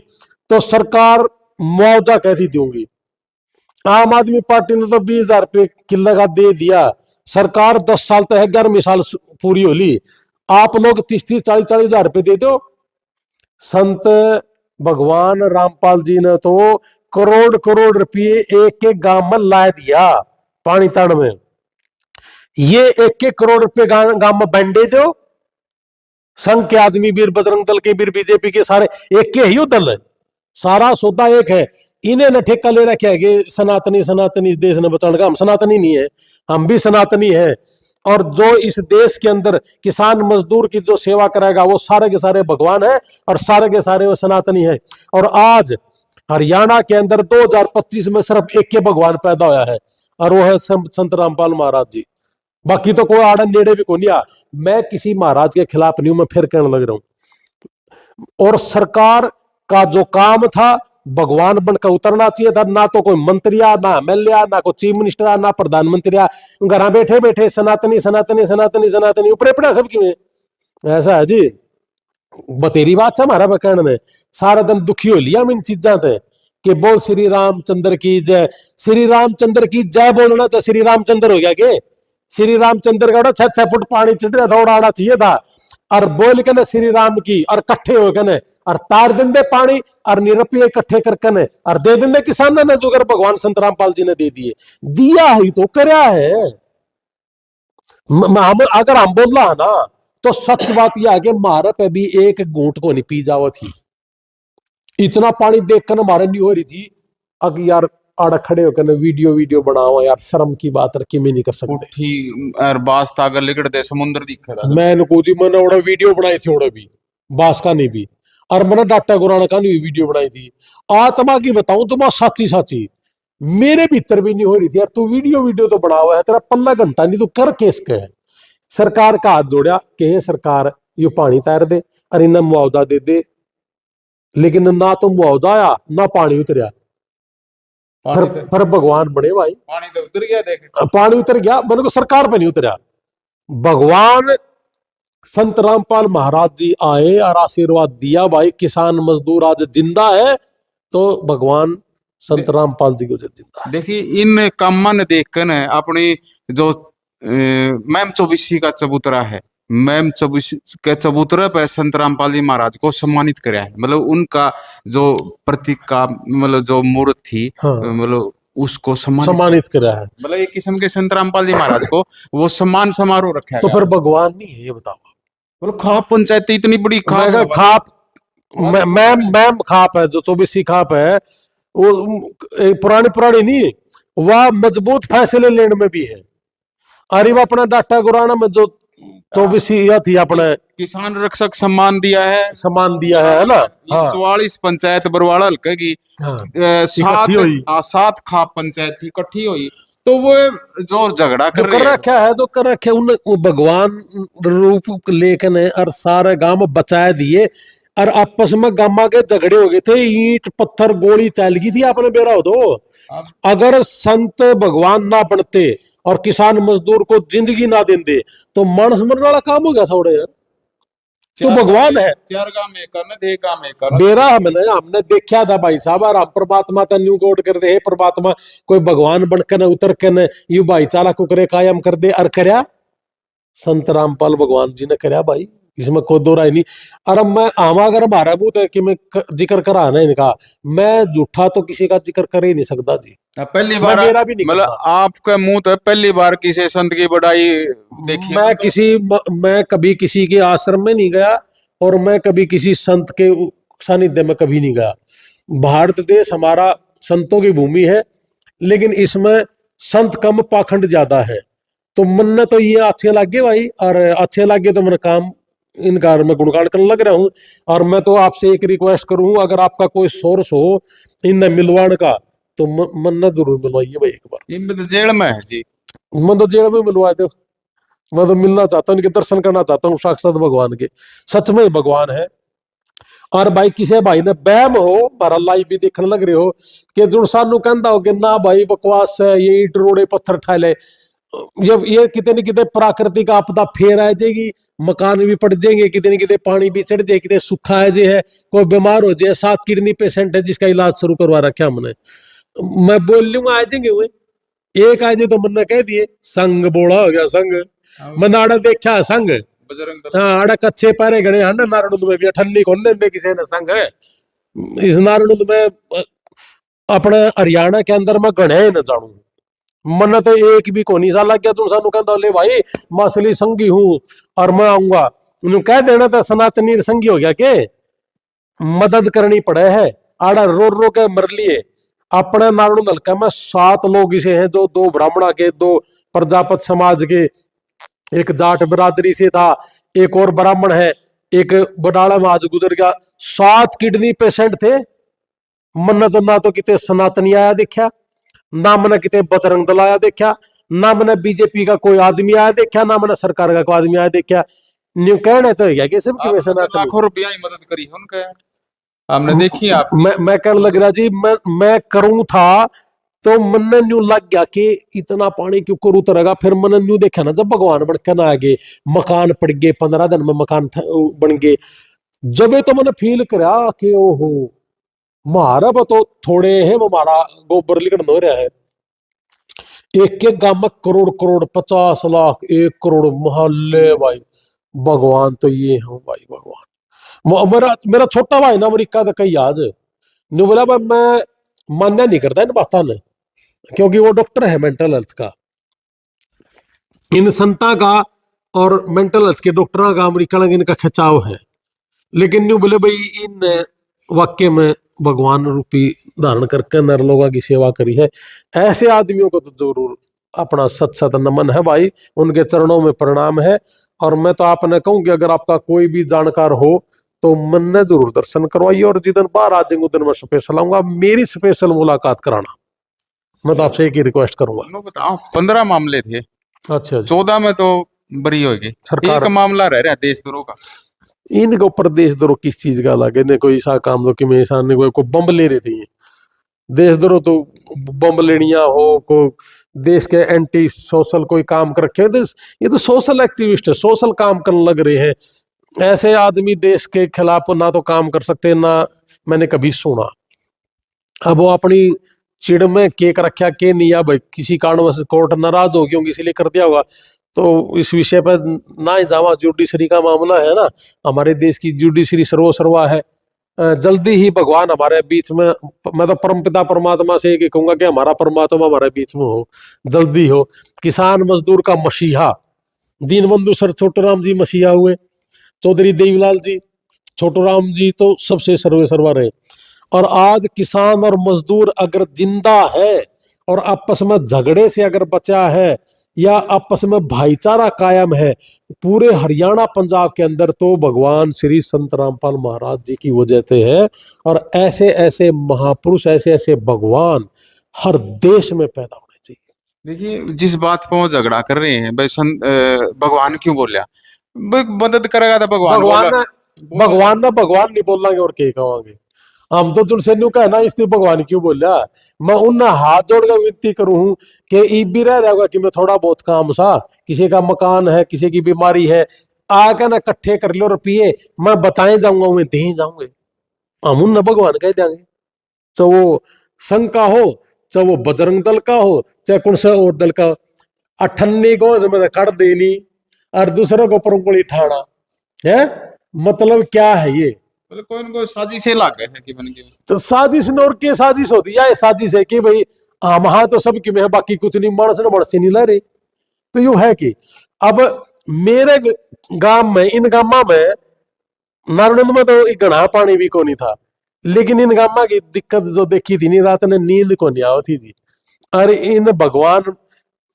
तो सरकार मुआवजा कैसी दूंगी? आम आदमी पार्टी ने तो 20,000 रुपये किले का दे दिया, सरकार 10 साल तक है, 11वीं साल पूरी होली, आप लोग 30-30, 40-40 हजार रुपये दे दो। संत भगवान रामपाल जी ने तो करोड़ करोड़ रुपये एक एक गांव में ला दिया पानी ताण में। ये एक एक करोड़ रुपये गांव में बंडे दो, संघ के आदमी भी, बजरंग दल के भी, बीजेपी के सारे एक के ही दल है, सारा सौदा एक है। इन्हें न ठेका ले रखा है कि सनातनी सनातनी देश ने बचाने का। हम सनातनी नहीं है, हम भी सनातनी है। और जो इस देश के अंदर किसान मजदूर की जो सेवा करेगा वो सारे के सारे भगवान है, और सारे के सारे वो सनातनी है। और आज हरियाणा के अंदर 2025 में सिर्फ एक के भगवान पैदा होया है, और वो है संत रामपाल महाराज जी। बाकी तो कोई आड़न नेड़े भी को नहीं आ। मैं किसी महाराज के खिलाफ नहीं हूं, मैं फिर कहने लग रहा हूं। और सरकार का जो काम था, भगवान बनकर उतरना चाहिए था। ना तो कोई मंत्री आ, ना एमएलए, ना कोई चीफ मिनिस्टर आ, ना प्रधानमंत्री आ, घर बैठे बैठे सनातनी सनातनी सनातनी सनातनी ऊपर पड़ा सब क्यों है? ऐसा है जी, बतेरी बात है हमारा कहने में। सारा दिन दुखी हो लिया हम इन चीजा से कि बोल श्री रामचंद्र की जय, श्री रामचंद्र की जय बोलना तो श्री रामचंद्र हो गया के? श्री रामचंद्र का 6-6 फुट पानी चिट रहा था, उड़ाना चाहिए था। और बोल के न श्री राम की, और कट्ठे हो गए न, और तार देंगे पानी, और निरपिय इकट्ठे करके न, और दे देंगे किसान ने, जो भगवान संत रामपाल जी ने दे दिए। दिया ही तो करया है। हम अगर हम बोल रहा है ना, तो सच बात यह है कि मारे पे भी एक घूंट को नहीं पी जावा थी। इतना पानी देखकर हमारे नहीं हो रही थी अगर यार आड़ा खड़े होकर वीडियो बनाओ यार, शर्म की बात रखी में नहीं कर सकते। उठी और बास तागर लिकड़ते समुद्र दिख रहा। मैंने को जी मैंने ओड़ा वीडियो बनाई थी, ओड़ा भी बास का नहीं भी, और मैंने डाटा गुराना का नहीं वीडियो बनाई थी। आत्मा की बताऊं तो मैं साची साची मेरे भीतर भी नहीं हो रही थी यार, तू वीडियो तो बना हुआ है, तेरा पल्ला घंटा नहीं, तू कर केस के है। सरकार का हाथ जोड़ा कि सरकार ये पानी तैर दे और इन्हें मुआवजा दे दे, लेकिन ना तो मुआवजा आया ना पानी उतरिया। फिर भगवान बने भाई। पानी तो उतर गया देख। पानी उतर गया, मैंने को सरकार पे नहीं उतरा, भगवान संत रामपाल महाराज जी आए और आशीर्वाद दिया भाई, किसान मजदूर आज जिंदा है तो भगवान संत रामपाल जी को जिंदा है। देखिए इन कामों ने देखकर न अपनी जो मैम चौबीसी का चबूतरा है, मैम चौबीसी के चबूतरे पे संत रामपाल जी महाराज को सम्मानित कराया है। मतलब उनका जो प्रतीक का मतलब जो मूर्त थी, हाँ। मतलब उसको सम्मानित करा है। मतलब एक किस्म के संत रामपाल जी महाराज को वो सम्मान समारोह रखा तो गया। फिर भगवान नहीं है ये बताओ। मतलब खाप पंचायत इतनी बड़ी खाप मैं खाप मैम खाप है, जो चौबीसी खाप है वो पुरानी नहीं, वह मजबूत फैसले लेने में भी है। अरे वो अपना डाटा गुराना में जो 24 थी अपने किसान रक्षक सम्मान दिया है, सम्मान दिया है ना। हाँ 44 पंचायत बरवाड़ा हल्के की हाँ, सात खाप पंचायत थी इकट्ठी हुई, तो वो जो झगड़ा जो कर रखा है, जो कर रखे उन भगवान रूप लेकर और सारे गांव बचाए दिए, और आपस में गामा के झगड़े हो गए थे, ईंट पत्थर गोली चल गई थी आपने बेरा हो दो। अगर संत भगवान ना बनते और किसान मजदूर को जिंदगी ना देंदे तो मानस मरने वाला काम हो गया थोड़े यार। तो भगवान है, चार काम में करने थे, काम में कर बेरा हमने देखा था भाई साहब, और हम परमात्मा का न्यू कोट कर दे, परमात्मा कोई भगवान बनकर न उतर कर न यू भाईचारा को करे कायम कर दे, और करया संत रामपाल भगवान जी ने करया भाई, इसमें कोई दो राय नहीं। और अब मैं आमा अगर हमारा मुंह तो कि मैं जिक्र करा ना इनका, मैं झूठा तो किसी का जिक्र कर ही नहीं सकता जी। पहली बार मेरा भी नहीं, मतलब आपका मुंह तो पहली बार किसी संत की बड़ाई देखी। मैं कभी किसी के आश्रम में नहीं गया, और मैं कभी किसी संत के सानिध्य में कभी नहीं गया। भारत देश हमारा संतों की भूमि है, लेकिन इसमें संत कम पाखंड ज्यादा है। तो मन ने तो ये अच्छे लगे भाई, और अच्छे लगे तो मैंने काम इनका मैं गुणगान करने लग रहा हूँ। और मैं तो आपसे एक रिक्वेस्ट करूँ, अगर आपका कोई सोर्स हो इन मिलवाने का तो मन ने जरूर मिलवाइए भाई एक बार। ये तो जेल में है जी, मैं तो जेल में मिलवाए थे, मैं तो मिलना चाहता हूँ, इनके दर्शन करना चाहता हूँ साक्षात भगवान के, सच में भगवान है। और भाई किसी भाई ने बहम हो मारा लाइव भी देखने लग रहे हो कि जो सानू कहता हो कि ना भाई बकवास है, ये ईट रोड़े पत्थर ठाले, ये कितने न कितने प्राकृतिक आपदा फेर आ जाएगी, मकान भी पड़ जाएंगे, कितने न कितने पानी भी चढ़ जाए, कितने सूखा है जे है, कोई बीमार हो जाए, 7 किडनी पेशेंट है जिसका इलाज शुरू करवा रखा हमने। मैं बोल लूंगा आ जाएंगे हुए, एक आ जाए तो मैंने कह दिए संग बोला हो गया संग, मैंने आड़ा देखा संग, हाँ आड़ा कच्चे पैरे गड़े हैं ना नारायण में भी ठंडी खोलने में किसी ने संग है। इस नारायण में अपने हरियाणा के अंदर मैं गणे न जानू, मन तो एक भी कोनी सा लग गया तुम सानू कहता ले भाई मसली संगी हूं और मैं आऊंगा, कह देना तो सनातनी संगी हो गया के मदद करनी पड़े है। आड़ा रो रो के मर लिए। अपने नारायण हल्का में 7 लोग इसे हैं, जो 2 ब्राह्मणा के, 2 प्रजापत समाज के, एक जाट बिरादरी से था, एक और ब्राह्मण है, एक बडाला में आज गुजर गया। 7 किडनी पेशेंट थे। मन तो ना तो कितने सनातनी आया देखा, ना मैंने कितने बजरंग दल आया देखा, ना मैंने बीजेपी का कोई आदमी आया देखा, ना मैंने सरकार का कोई आदमी आया देखा। न्यू कहने तो है कि सब की लाखों रुपया ही मदद करी उनके, हमने देखी आप। मैं कहने लग रहा जी, मैं करूं था तो मन न्यू लग गया कि इतना पानी क्यों कर उतरेगा। फिर मन न्यू देखा ना, जब भगवान बन के ना आगे मकान पड़ गए, 15 दिन में मकान बन गए, जब तो मैंने फील करा कि ओहो मारा तो थोड़े है, हमारा गोबर लिखण हो रहा है। एक एक गांव में करोड़ करोड़ 50 लाख 1 करोड़ मोहल्ले भाई, भगवान तो ये हो भाई भगवान। मेरा छोटा भाई ना अमेरिका का कई आज ने बोला भाई मैं मान्य नहीं करता इन बातों ने, क्योंकि वो डॉक्टर है मेंटल हेल्थ का, इन संता का और मेंटल हेल्थ के डॉक्टरों का अमेरिका लगे इनका खिंचाव है। लेकिन न्यू बोले भाई इन वाक्य में भगवान रूपी धारण करके नर लोगों की सेवा करी है। ऐसे आदमियों को तो जरूर अपना सत सत नमन है भाई, उनके चरणों में प्रणाम है। और मैं तो आपने कहूँ कि अगर आपका कोई भी जानकार हो तो मन ने जरूर दर्शन करवाइए, और जिदन बाहर आ जाएंगे उधर मैं स्पेशल आऊंगा, मेरी स्पेशल मुलाकात कराना। मैं तो आपसे एक ही रिक्वेस्ट करूंगा। बताओ 15 मामले थे, अच्छा 14 में तो बरी होगी, एक मामला रह रहा है देशद्रोह का। इनके ऊपर देशद्रोह किस चीज का लगे ने, कोई सा काम तो कि में को बम ले रहे थे, देशद्रोह तो बम लेनिया हो को देश के एंटी सोशल कोई काम कर रखे तो ये तो सोशल एक्टिविस्ट है, सोशल काम करने लग रहे हैं। ऐसे आदमी देश के खिलाफ ना तो काम कर सकते ना मैंने कभी सुना। अब वो अपनी चिड़ में केक रखा के नहीं, अब किसी कारणवश कोर्ट नाराज हो गई होंगी इसलिए कर दिया होगा। तो इस विषय पर ना ही जावा, जुडिशरी का मामला है ना, हमारे देश की जुडिशरी सर्वसर्वा है। जल्दी ही भगवान हमारे बीच में, मैं तो परमपिता परमात्मा से एक कहूंगा कि हमारा परमात्मा हमारे बीच में हो, जल्दी हो। किसान मजदूर का मसीहा दीनबंधु सर छोटूराम जी मसीहा हुए, चौधरी देवीलाल जी, छोटूराम जी तो सबसे सर्वे सर्वा रहे। और आज किसान और मजदूर अगर जिंदा है और आपस में झगड़े से अगर बचा है या आपस में भाईचारा कायम है पूरे हरियाणा पंजाब के अंदर, तो भगवान श्री संत रामपाल महाराज जी की वजह से है। और ऐसे ऐसे महापुरुष, ऐसे ऐसे भगवान हर देश में पैदा होने चाहिए। देखिए, जिस बात पर वो झगड़ा कर रहे हैं भाई, भगवान क्यों बोलिया, भाई मदद करेगा तो भगवान भगवान बोला। ने भगवान नहीं बोलेंगे और क्या कहेंगे। हम तो तुमसे न्यू कहना इसलिए भगवान क्यों बोला। मैं उन हाथ जोड़कर विनती करूं हूं कि ई भी रह जाएगा कि मैं थोड़ा बहुत काम सा, किसी का मकान है, किसी की बीमारी है, आकर ना इकट्ठे कर लो रुपये, मैं बताए जाऊंगा, मैं दे जाऊंगे। हम उन भगवान कह देंगे, चाहे वो संघ का हो, चाहे वो बजरंग दल का हो, चाहे कौन सा और दल का। अठन्नी को मैं कट देनी और दूसरे को ऊपर उंगली ठाना है, मतलब क्या है ये। मतलब कोई न कोई साजिश लागे है कि बन के। तो साजिश न और के साजिश होती है, साजिश है कि भाई हम हाँ तो सब कि मैं बाकी कुछ नहीं, मानस ने मणस नहीं ला रहे। तो यू है कि अब मेरे गांव में, इन गांव में नारायण में तो एक घना पानी भी को नहीं था, लेकिन इन गांव की दिक्कत जो देखी थी, नहीं रात ने नींद को नहीं आओ थी जी। अरे इन भगवान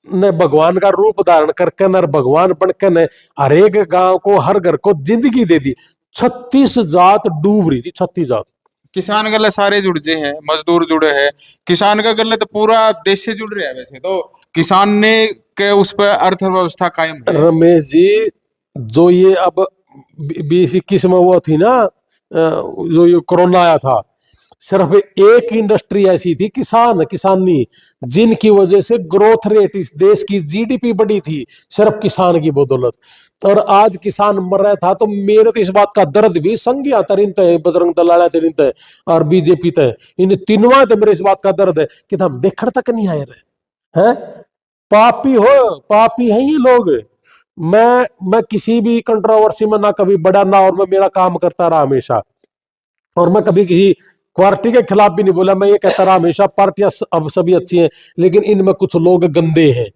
ने भगवान का रूप धारण करके न भगवान बनकर ने हर एक गांव को, हर घर को जिंदगी दे दी। 36 जात डूब रही थी, 36 जात। किसान गले सारे जुड़ जे हैं, मजदूर जुड़े हैं, किसान का गले तो पूरा देश से जुड़ रहा है। वैसे तो किसान ने के उस पर अर्थव्यवस्था कायम है। रमेश जी, जो ये अब 20-21 में वो थी ना, जो ये कोरोना आया था, सिर्फ एक इंडस्ट्री ऐसी थी किसानी, जिनकी वजह से ग्रोथ रेट इस देश की जीडीपी बढ़ी थी, सिर्फ किसान की बदौलत। और आज किसान मर रहा था, तो मेरे तो इस बात का दर्द भी संघिया तरीन है, बजरंग दल तरीन है और बीजेपी तय, इन तीनों तो मेरे इस बात का दर्द है कि हम देखने तक नहीं आए रहे हैं। पापी हो, पापी हैं ये लोग। मैं किसी भी कंट्रोवर्सी में ना कभी बड़ा ना, और मैं मेरा काम करता रहा हमेशा, और मैं कभी किसी पार्टी के खिलाफ भी नहीं बोला। मैं ये कहता रहा हमेशा, पार्टियां अब सभी अच्छी हैं, लेकिन इनमें कुछ लोग गंदे हैं।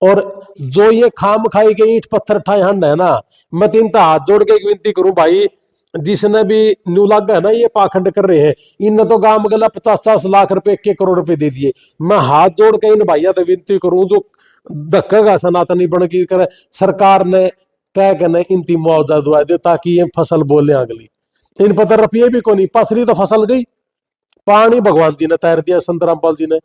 और जो ये खाम खाई के ईंट पत्थर ठाए हंड है ना, मैं तीन हाथ जोड़ के एक विनती करूं भाई, जिसने भी न्यू लाग है ना ये पाखंड कर रहे हैं, इन तो गांव गला 50-50 लाख रुपए, 1 करोड़ रुपए दे दिए। मैं हाथ जोड़ के इन भाइयों से विनती करूं, जो धक्का सनातनी बन की करे, सरकार ने तय करने इनती मुआवजा दुआ दे, ताकि ये फसल बोले अगली। इन पता रुपये भी को नहीं, पसरी तो फसल गई, पानी भगवान जी ने तैर दिया, संत रामपाल जी ने।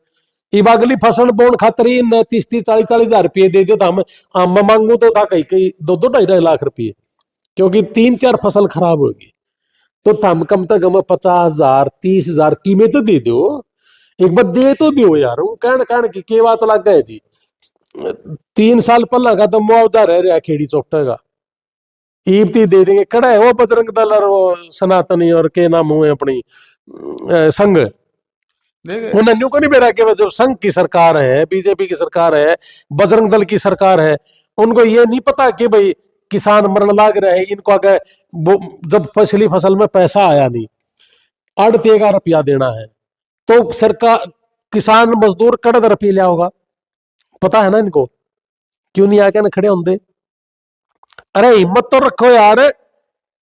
इब अगली फसल बोन खातर ही 30-40 हजार रुपये दे दिया था। हम मांगू तो था कहीं कहीं 2-2-2.5 लाख रुपये, क्योंकि 3-4 फसल खराब होगी। तो थम कम से कम 50,000 30,000 कीमत तो दे दो, एक बार दे तो दो यार। कहन की के बात लग गए जी। 3 साल पहला का तो मुआवजा रह रहा खेड़ी चौपटा का, ईबती दे देंगे। कड़ा है वो बजरंग दल और वो सनातनी और के नाम हुए अपनी संघ, उन्हें न्यू को नहीं बेरा कि जब संघ की सरकार है, बीजेपी की सरकार है, बजरंग दल की सरकार है, उनको ये नहीं पता कि भाई किसान मरण लाग रहे हैं, इनको अगर जब पिछली फसल में पैसा आया नहीं, 8 रुपया देना है, तो सरकार किसान मजदूर कड़द रुपये लिया होगा, पता है ना इनको, क्यों नहीं आके ना खड़े होंगे। अरे हिम्मत तो रखो यार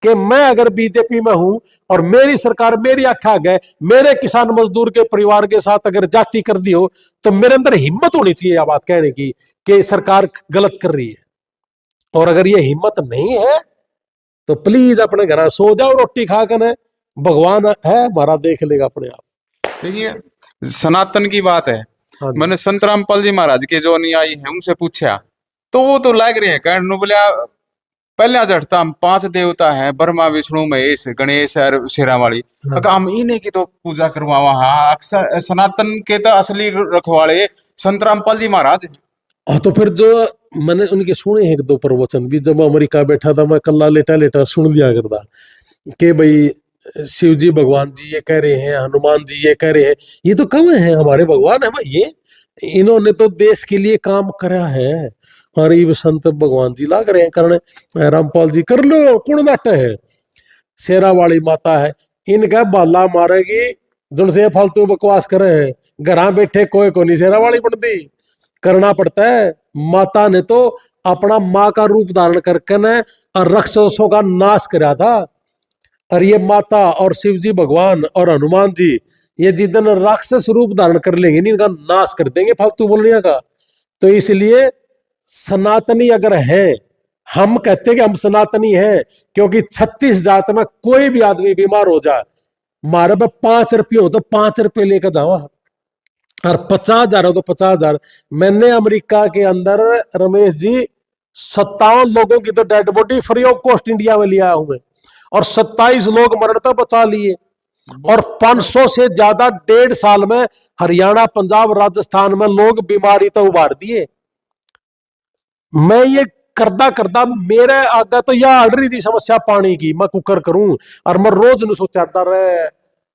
कि मैं अगर बीजेपी में हूं और मेरी सरकार मेरी आंखा गए, मेरे किसान मजदूर के परिवार के साथ अगर जाति कर दी हो, तो मेरे अंदर हिम्मत होनी चाहिए यह बात कहने की कि सरकार गलत कर रही है। और अगर ये हिम्मत नहीं है तो प्लीज अपने घर सो जाओ, रोटी खा कर, भगवान है हमारा देख लेगा अपने आप। देखिए, सनातन की बात है। हाँ जी। मैंने संत रामपाल जी महाराज के जो अनुयायी है उनसे पूछा, तो वो तो लग रहे हैं कहने बोलिया पहले जड़ता हम 5 देवता है, ब्रह्मा विष्णु महेश गणेश और शेरावाली। अगर हम इन्हें की तो पूजा करवावा। हाँ, अक्सर सनातन के तो असली रखवाले संत रामपाल जी महाराज। हाँ, तो फिर जो मैंने उनके सुने हैं एक दो प्रवचन भी, जब अमेरिका बैठा था मैं कल्ला लेटा लेटा सुन लिया करता कि भाई शिव जी भगवान जी ये कह रहे हैं, हनुमान जी ये कह रहे हैं, ये तो कम है, हमारे भगवान है भाई, ये इन्होंने तो देश के लिए काम करा है। और ये संत भगवान जी लाग रहे हैं करने, रामपाल जी कर लो कौन नाटे है, शेरा वाली माता है, इनका बाला मारेगी जिनसे फालतू बकवास करे हैं। घर बैठे कोई को नहीं शेरा वाली पड़ती, करना पड़ता है। माता ने तो अपना माँ का रूप धारण करके न और राक्षसों का नाश करा था। और ये माता और शिव जी भगवान और हनुमान जी ये जितने राक्षस रूप धारण कर लेंगे नहीं, इनका नाश कर देंगे फालतू बोलने का। तो इसलिए सनातनी अगर है, हम कहते हैं कि हम सनातनी हैं, क्योंकि 36 जात में कोई भी आदमी बीमार हो जाए, मारे पे 5 रुपये हो तो 5 रुपये लेकर जाओ, और 50,000 हो तो 50,000। मैंने अमेरिका के अंदर रमेश जी 57 लोगों की तो dead body free of cost India में लिया हूं मैं, और 27 लोग मरण तो बचा लिए, और 500 से ज्यादा 1.5 साल में हरियाणा पंजाब राजस्थान में लोग बीमारी तो उबार दिए। मैं ये करदा करदा मेरे आगे तो यह अड़ रही थी समस्या पानी की, मैं कुकर करूं, और मैं रोज न सोचा रहे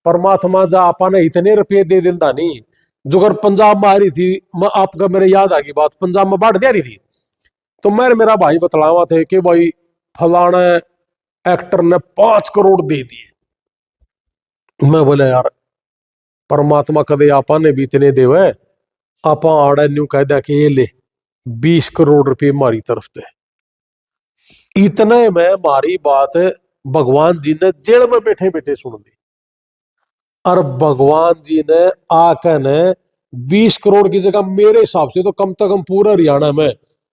परमात्मा जा आपने इतने रुपये दे दिंदा नहीं। जो अगर पंजाब में आ रही थी, मैं आपका मेरे याद आ गई बात, पंजाब में बाढ़ दे रही थी, तो मेरा भाई बतलावा थे कि भाई फलाना एक्टर ने 5 करोड़ दे दिए। मैं बोले यार परमात्मा कदे आपा ने भी इतने देवे, आपा आड़े न्यू कह दिया कि ये ले 20 करोड़ रुपये हमारी तरफ से। इतने में हमारी बात भगवान जी ने जेल में बैठे बैठे सुन ली, और भगवान जी ने आकर ने 20 करोड़ की जगह मेरे हिसाब से तो कम से कम पूरा हरियाणा में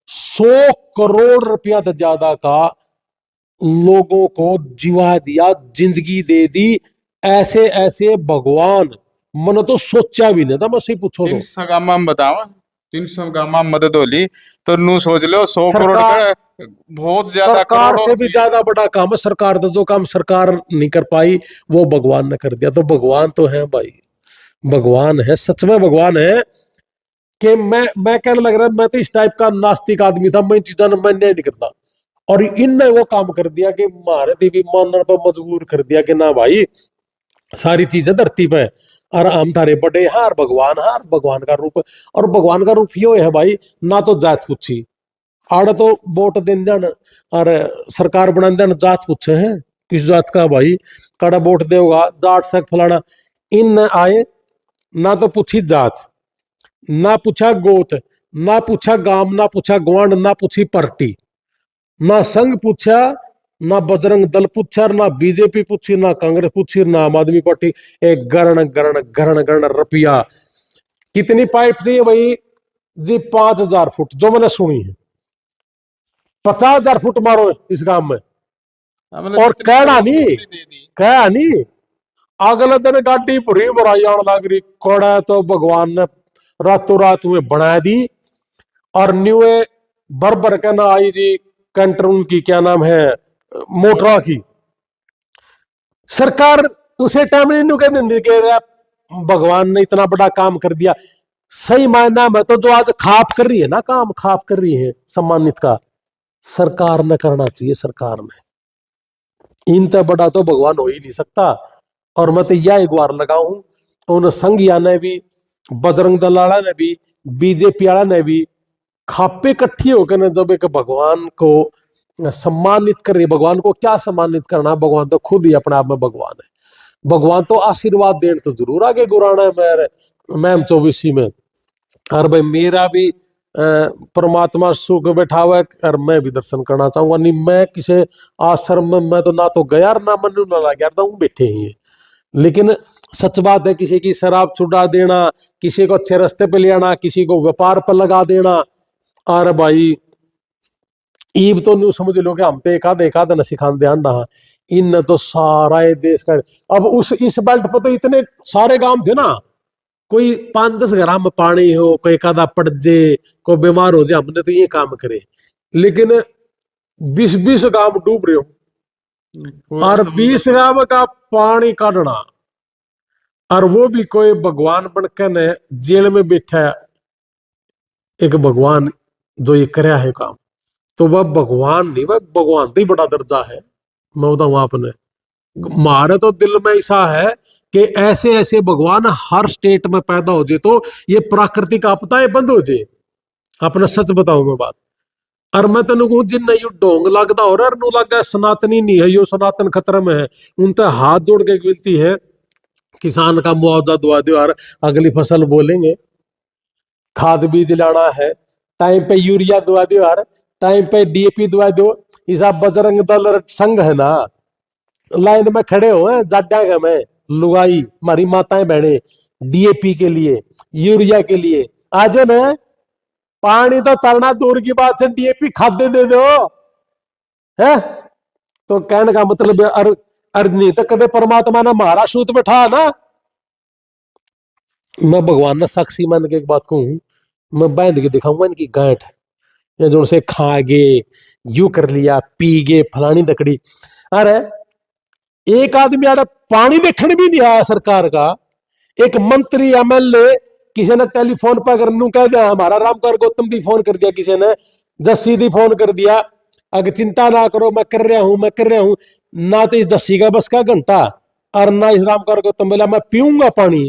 100 करोड़ रुपया से ज्यादा का लोगों को जीवा दिया, जिंदगी दे दी। ऐसे ऐसे भगवान मन तो सोचा भी नहीं था। मैं सही पूछो तो 300 गामा में बताओ, 300 गामा में मदद होली तो नू सोच लो 100 करोड़ का बहुत ज्यादा, सरकार करोड़ों से भी ज्यादा बड़ा काम है। सरकार तो जो काम सरकार नहीं कर पाई वो भगवान ने कर दिया। तो भगवान तो है भाई, भगवान है, सच में भगवान है। कि मैं कहने लग रहा, मैं तो इस टाइप का नास्तिक आदमी था, मैं इन चीजों में न्याय नहीं करता, और इनने वो काम कर दिया कि मारे देवी मानने पर मजबूर कर दिया कि ना भाई सारी चीजें धरती पे, और हम थारे बड़े हार भगवान, हार भगवान का रूप। और भगवान का रूप यो है भाई, ना तो जात पूछी आड़ तो वोट देन जान और सरकार बना देन, जात पूछे हैं किस जात का भाई, कड़ा वोट देगा जाट से फलाना। इन आए ना तो पूछी जात, ना पूछा गोत, ना पूछा गांव, ना पूछा ग्वांड, ना पूछी पार्टी, ना संघ पूछा, ना बजरंग दल पूछा, ना बीजेपी पूछी, ना कांग्रेस पूछी, ना आम आदमी पार्टी। एक गरण गरण गरण गरण रुपया। कितनी पाइप थी भाई जी? 5,000 फुट, जो मैंने सुनी है। 50,000 फुट मारो इस गांव में, और कहना नहीं, कह नहीं, अगले दिन गाड़ी भरी भराई आने लग रही। कोड़ा तो भगवान ने रातों रात में बना दी, और न्यूए भर भर के ना आई जी कैंटर, उनकी क्या नाम है, मोटरा की सरकार उसे टाइम नहीं कह दी कि भगवान ने इतना बड़ा काम कर दिया। सही मायना में तो जो आज खाप कर रही है ना, काम खाप कर रही है सम्मानित का, सरकार ने करना चाहिए। सरकार में इनसे बड़ा तो भगवान हो ही नहीं सकता। और मैं तो यह एक बार लगाऊं, उन संघिया ने भी, बजरंग दल वाला ने भी, बीजेपी वाला ने भी खापे इकट्ठी होकर न जब एक भगवान को सम्मानित कर रही। भगवान को क्या सम्मानित करना, भगवान तो खुद ही अपने आप में भगवान है। भगवान तो आशीर्वाद देने तो जरूर आगे गुराना है मेरे मैम 24 में। और भाई मेरा भी परमात्मा सुख बैठा हुआ है, और मैं भी दर्शन करना चाहूंगा। नहीं मैं किसी आश्रम में मैं तो ना तो गया ना मनु ना लग गया, हूँ बैठे ही है। लेकिन सच बात है, किसी की शराब छुड़ा देना, किसी को अच्छे रास्ते पे ले आना, किसी को व्यापार पर लगा देना, और भाई ईब तो न्यू समझ लो कि हम पे एक आध न सिखान ध्यान रहा। इन तो सारा देश का, अब उस इस बेल्ट पर तो इतने सारे गांव थे ना, कोई 5-10 घर में पानी हो, कोई एकादा पड़ जे, कोई बीमार हो जाए, हमने तो ये काम करे। लेकिन 20-20 गांव डूब रहे हो और 20 गांव का पानी काटना, और वो भी कोई भगवान बनकर ने जेल में बैठा है, एक भगवान जो ये करया है काम, तो वह भगवान नहीं, वह भगवान तो ही बड़ा दर्जा है। मैं बताऊं आपने, हमारे तो दिल में ऐसा है कि ऐसे ऐसे भगवान हर स्टेट में पैदा हो जाए तो ये प्राकृतिक आपदाएं बंद हो जाए। अपना सच बताऊं मैं बात, और मैं तेन कहूं जिन यू ढोंग लगता हो रहा नु लगा सनातनी नहीं है, यो सनातन खतरे में है, उनसे हाथ जोड़ के विनती है किसान का मुआवजा दुआ दो और अगली फसल बोलेंगे, खाद बीज लाना है, टाइम पे यूरिया दुआ दो यार, टाइम पे डीएपी दुआ दो। इसा बजरंग दल संघ है ना, लाइन में खड़े हो जाड्डा में लुगाई हमारी माताएं बहने डीएपी के लिए, यूरिया के लिए आ जाओ ना। पानी तो तरना दूर की बात है, डीएपी खादे दे दो है। तो कहने का मतलब नहीं तो कदे परमात्मा ने हमारा सूत बैठा ना। मैं भगवान ने साक्षी मान के एक बात कहूं, मैं बांध के दिखाऊंगा इनकी गांठ, या जो से खागे यू कर लिया पी गे फलानी दकड़ी। अरे एक आदमी आड़ा पानी देखने भी नहीं आया सरकार का, एक मंत्री एमएलए किसी ने टेलीफोन पर अगर नू कह दिया हमारा रामकर गौतम भी फोन कर दिया, किसी ने जस्सी दी फोन कर दिया, अगर चिंता ना करो मैं कर रहा हूं मैं कर रहा हूं, ना तो इस जस्सी का बस का घंटा और ना इस रामकर गौतम बोला मैं पीऊंगा पानी,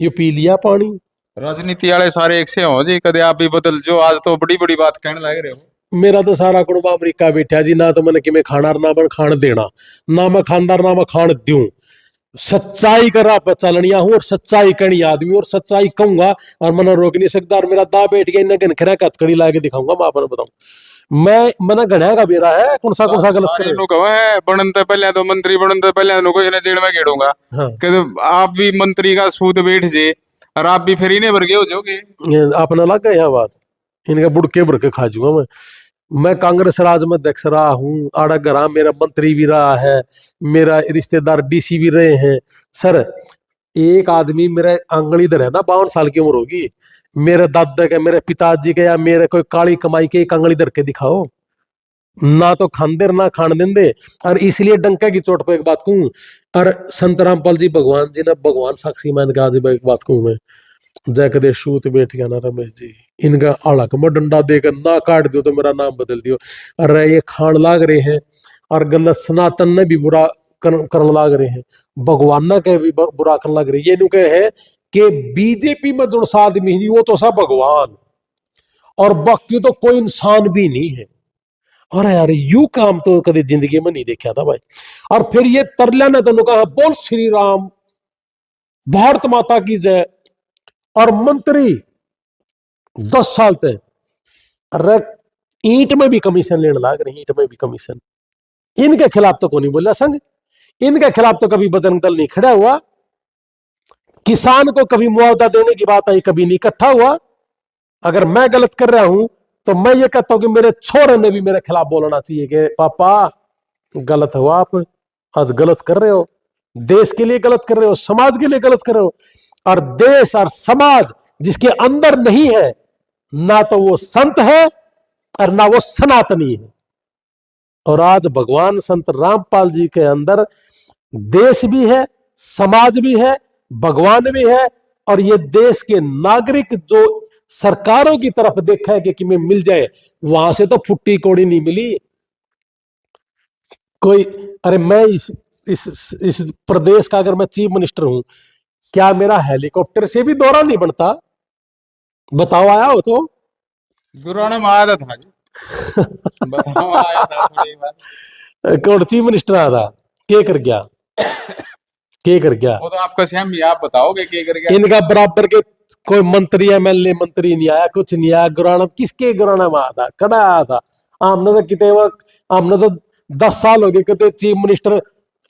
ये पी लिया पानी। राजनीति वाले सारे एक से हो जी, कदे आप भी बदल जो, आज तो बड़ी बड़ी बात कहने लग रहे हो। मेरा तो सारा कुटुंब अमरीका बैठा जी, ना तो मैंने कि मैं खाना ना मैं खान देना, ना मैं खानदार ना मैं खान दूं। सच्चाई का राह पर चलनिया हूं और सच्चाई करनी आदमी, और सच्चाई कहूंगा और मैंने रोक नहीं सकता। और मेरा दा बैठ गया इन्हें घनखरा कथकड़ी ला के दिखाऊंगा मैं आपने बताऊं। मैंने गढ़ा का बेरा है कौन सा गलत सारे लोग है बनते पहले तो मंत्री बनते पहले लोगों इन्हें जेल में घेरूंगा। हाँ। आप भी मंत्री का सूद बैठ जे और आप भी फिर इन्हें वर्गे हो जाओगे। आपने लग गया यह बात, इनका बुड़के भर के खा जूंगा मैं कांग्रेस राज में अध्यक्ष रहा हूँ, आड़ा गरा मेरा मंत्री भी रहा है, मेरा रिश्तेदार डीसी भी रहे हैं। सर एक आदमी मेरे आंगली इधर है ना, 52 साल की उम्र होगी, मेरे दादा के मेरे पिताजी के या मेरे कोई काली कमाई के एक आंगली इधर के दिखाओ, ना तो खान ना खान देंदे। और इसलिए डंके की चोट पर एक बात कहूं, और संत रामपाल जी भगवान जी ने भगवान साक्षी मान के आज एक बात कहूं मैं, जय कदे शूत बैठ गया ना रमेश जी, इनका अलग में डंडा देकर ना काट दियो तो मेरा नाम बदल दियो। अरे ये खान लाग रहे हैं और गलत सनातन ने भी बुरा करने लाग रहे हैं, भगवान ने के भी बुरा करने लग रहे। ये नु कहे है कि बीजेपी में जो आदमी नहीं वो तो सब भगवान, और बाकी तो कोई इंसान भी नहीं है। अरे यार यू काम तो कभी जिंदगी में नहीं देखा था भाई। और फिर ये तरला ने तो कहा बोल श्री राम, भारत माता की जय, और मंत्री 10 साल तक अरे ईंट में भी कमीशन लेने लग रहे, ईंट में भी कमीशन। इनके खिलाफ तो कोई नहीं बोला संघ, इनके खिलाफ तो कभी बजरंग दल नहीं खड़ा हुआ, किसान को कभी मुआवजा देने की बात आई कभी नहीं इकट्ठा हुआ। अगर मैं गलत कर रहा हूं तो मैं ये कहता हूं कि मेरे छोरे ने भी मेरे खिलाफ बोलना चाहिए कि पापा गलत हुआ, आप आज गलत कर रहे हो, देश के लिए गलत कर रहे हो, समाज के लिए गलत कर रहे हो। और देश और समाज जिसके अंदर नहीं है, ना तो वो संत है और ना वो सनातनी है। और आज भगवान संत रामपाल जी के अंदर देश भी है, समाज भी है, भगवान भी है, और ये देश के नागरिक जो सरकारों की तरफ देखा है कि मैं मिल जाए, वहां से तो फुट्टी कोड़ी नहीं मिली कोई। अरे मैं इस प्रदेश का अगर मैं चीफ मिनिस्टर हूं, क्या मेरा हेलीकॉप्टर से भी दौरा नहीं बनता? बताओ, आया हो तो गुरुआना में आया था जी। बताओ आया था थोड़ी बार। कौन चीफ मिनिस्टर आया था, क्या कर गया, क्या कर गया? वो तो आपका सेम ही, आप बताओगे क्या कर गया। इनका बराबर के कोई मंत्री एमएलए मंत्री नहीं आया, कुछ नहीं आया। गुराना किसके गुराना में आया था, कड़ा आया था? हमने तो कितने वक्त, हमने तो 10 साल हो गए कितने चीफ मिनिस्टर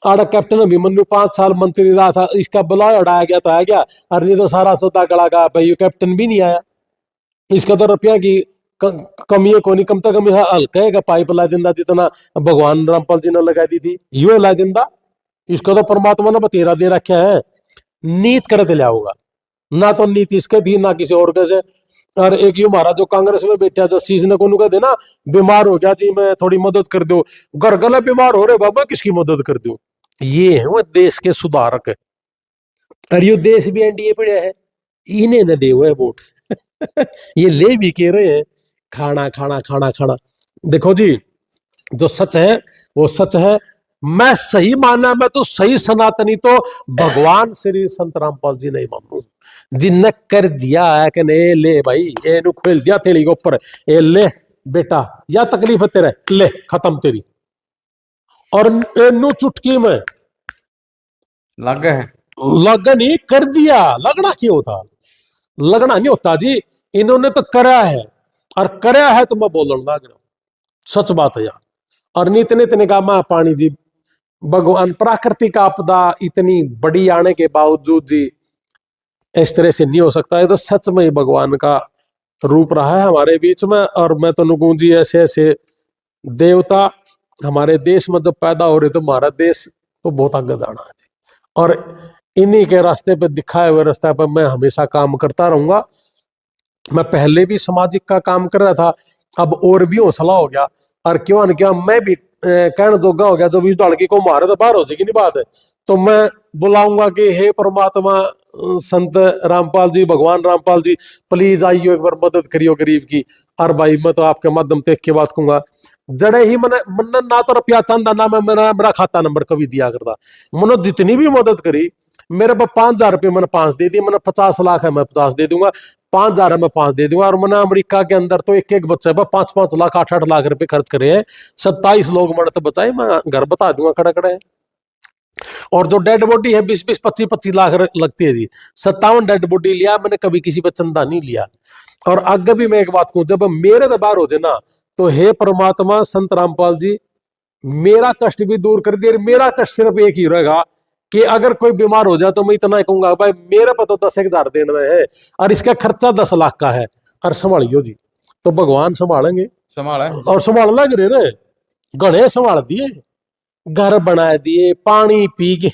आड़ा कैप्टन अभिमन्यु 5 साल मंत्री रहा था, इसका बुलाया उड़ाया गया तो आ गया, और नहीं तो सारा सोता गड़ा गया भाई, कैप्टन भी नहीं आया। इसका तो रुपया की कमी है, कोनी कम तक कम हल्का है पाइप ला दिंदा जितना भगवान रामपाल जी ने लगा दी थी, यो ला दिंदा। इसको तो परमात्मा ने बतेरा दे रखा है, नीत करते लियाऊगा, ना तो नीति इसके थी ना किसी और के से। और एक ये हमारा जो कांग्रेस में बैठा जस्टिस ने को कहते ना बीमार हो गया जी मैं थोड़ी मदद कर दो, घर गला बीमार हो रहे बाबा किसकी मदद कर दो। ये है वो देश के सुधारक है। और ये देश भी एनडीए पे है, इन्हें न दे हुए वोट ये ले भी कह रहे हैं खाना खाना खाना खाना। देखो जी जो सच है वो सच है, मैं सही माना मैं तो सही सनातनी तो भगवान श्री संत रामपाल जी नहीं मानू, जिनने कर दिया है कि नहीं ले भाई ए नु खोल दिया थैली के ऊपर, ए ले बेटा या तकलीफ है तेरे ले खत्म तेरी, और नु चुटकी में लग है लगन ही कर दिया। लगना क्यों होता, लगना नहीं होता जी, इन्होंने तो करा है, और करा है तो मैं बोलने लग रहा हूं सच बात है यार। और नितने इतने का मां पानी जी भगवान प्राकृतिक आपदा इतनी बड़ी आने के बावजूद जी इस तरह से नहीं हो सकता, है तो सच में ही भगवान का रूप रहा है हमारे बीच में। और मैं तो नुकूं जी ऐसे ऐसे देवता हमारे देश में जब पैदा हो रहे तो हमारा देश तो बहुत आगे जाना है, और इन्हीं के रास्ते पे दिखाए हुए रास्ते पर मैं हमेशा काम करता रहूंगा। मैं पहले भी सामाजिक का काम कर रहा था, अब और भी हौसला हो गया, और क्यों न क्या मैं भी कहने जोगा हो गया, जब इस लड़की को मारे तो बाहर हो जाएगी नहीं बात है, तो मैं बुलाऊंगा कि हे परमात्मा संत रामपाल जी भगवान रामपाल जी प्लीज आइयो एक बार मदद करियो गरीब की। और भाई मैं तो आपके माध्यम से एक के बात कहूंगा, जड़े ही मैंने मन ना तो रुपया चांदा ना मैं मेरा खाता नंबर कभी दिया करता, मैंने जितनी भी मदद करी मेरे पास 5,000 रुपये मैंने 5 दे दिए, मैंने 50 लाख है मैं 50 दे दूंगा, 5,000 है मैं 5 दे दूंगा। और मैंने अमेरिका के अंदर तो एक एक बच्चे पर 5-5 लाख 8-8 लाख रुपए खर्च करे हैं, 27 लोग मैंने तो बचाए, मैं घर बता दूंगा खड़े खड़े। और जो डेड बॉडी है 20-20 25-25 लाख लगती है जी, 57 डेड बॉडी लिया मैंने, कभी किसी पे चंदा नहीं लिया। और आगे भी मैं एक बात कहूं, जब मेरे दरबार हो जाए ना तो हे परमात्मा संत रामपाल जी मेरा कष्ट भी दूर कर दिए। मेरा कष्ट सिर्फ एक ही रहेगा कि अगर कोई बीमार हो जाए तो मैं इतना ही कहूंगा भाई मेरे पर तो 10,000 देने में है, और इसका खर्चा 10 लाख का है, और संभालियो जी, तो भगवान संभालेंगे। संभाला है और संभाल लग रहे रे गणे संभाल दिए, घर बना दिए, पानी पी के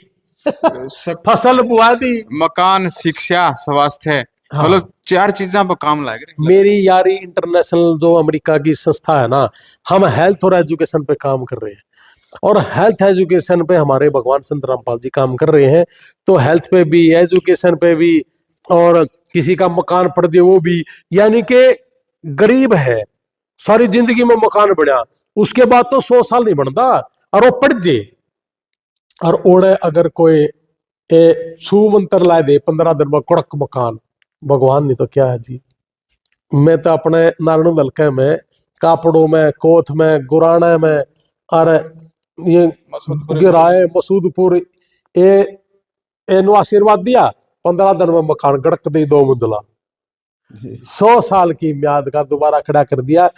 सब फसल बुआ दी, मकान शिक्षा स्वास्थ्य हाँ। मतलब 4 चीजा पर काम लग रहे। मेरी यारी इंटरनेशनल जो अमेरिका की संस्था है ना, हम हेल्थ और एजुकेशन पे काम कर रहे हैं, और हेल्थ एजुकेशन पे हमारे भगवान संत रामपाल जी काम कर रहे हैं। तो हेल्थ पे भी एजुकेशन पे भी, और किसी का मकान पड़ दिए वो भी, यानी कि गरीब है सारी जिंदगी में मकान बढ़िया, उसके बाद तो 100 साल नहीं बनता, और वो पड़ जे और ओढ़े अगर कोई छू मंत्र ला दे 15 दिन में कड़क मकान, भगवान नहीं तो क्या है जी। मैं तो अपने नारायण हल्के में कापड़ों में कोथ में गुराना में और ये गिराए मसूदपुर एनु आशीर्वाद दिया, 15 दिन में मकान गड़क दी 2 मंजिला, 100 साल की म्याद का दोबारा खड़ा कर दिया।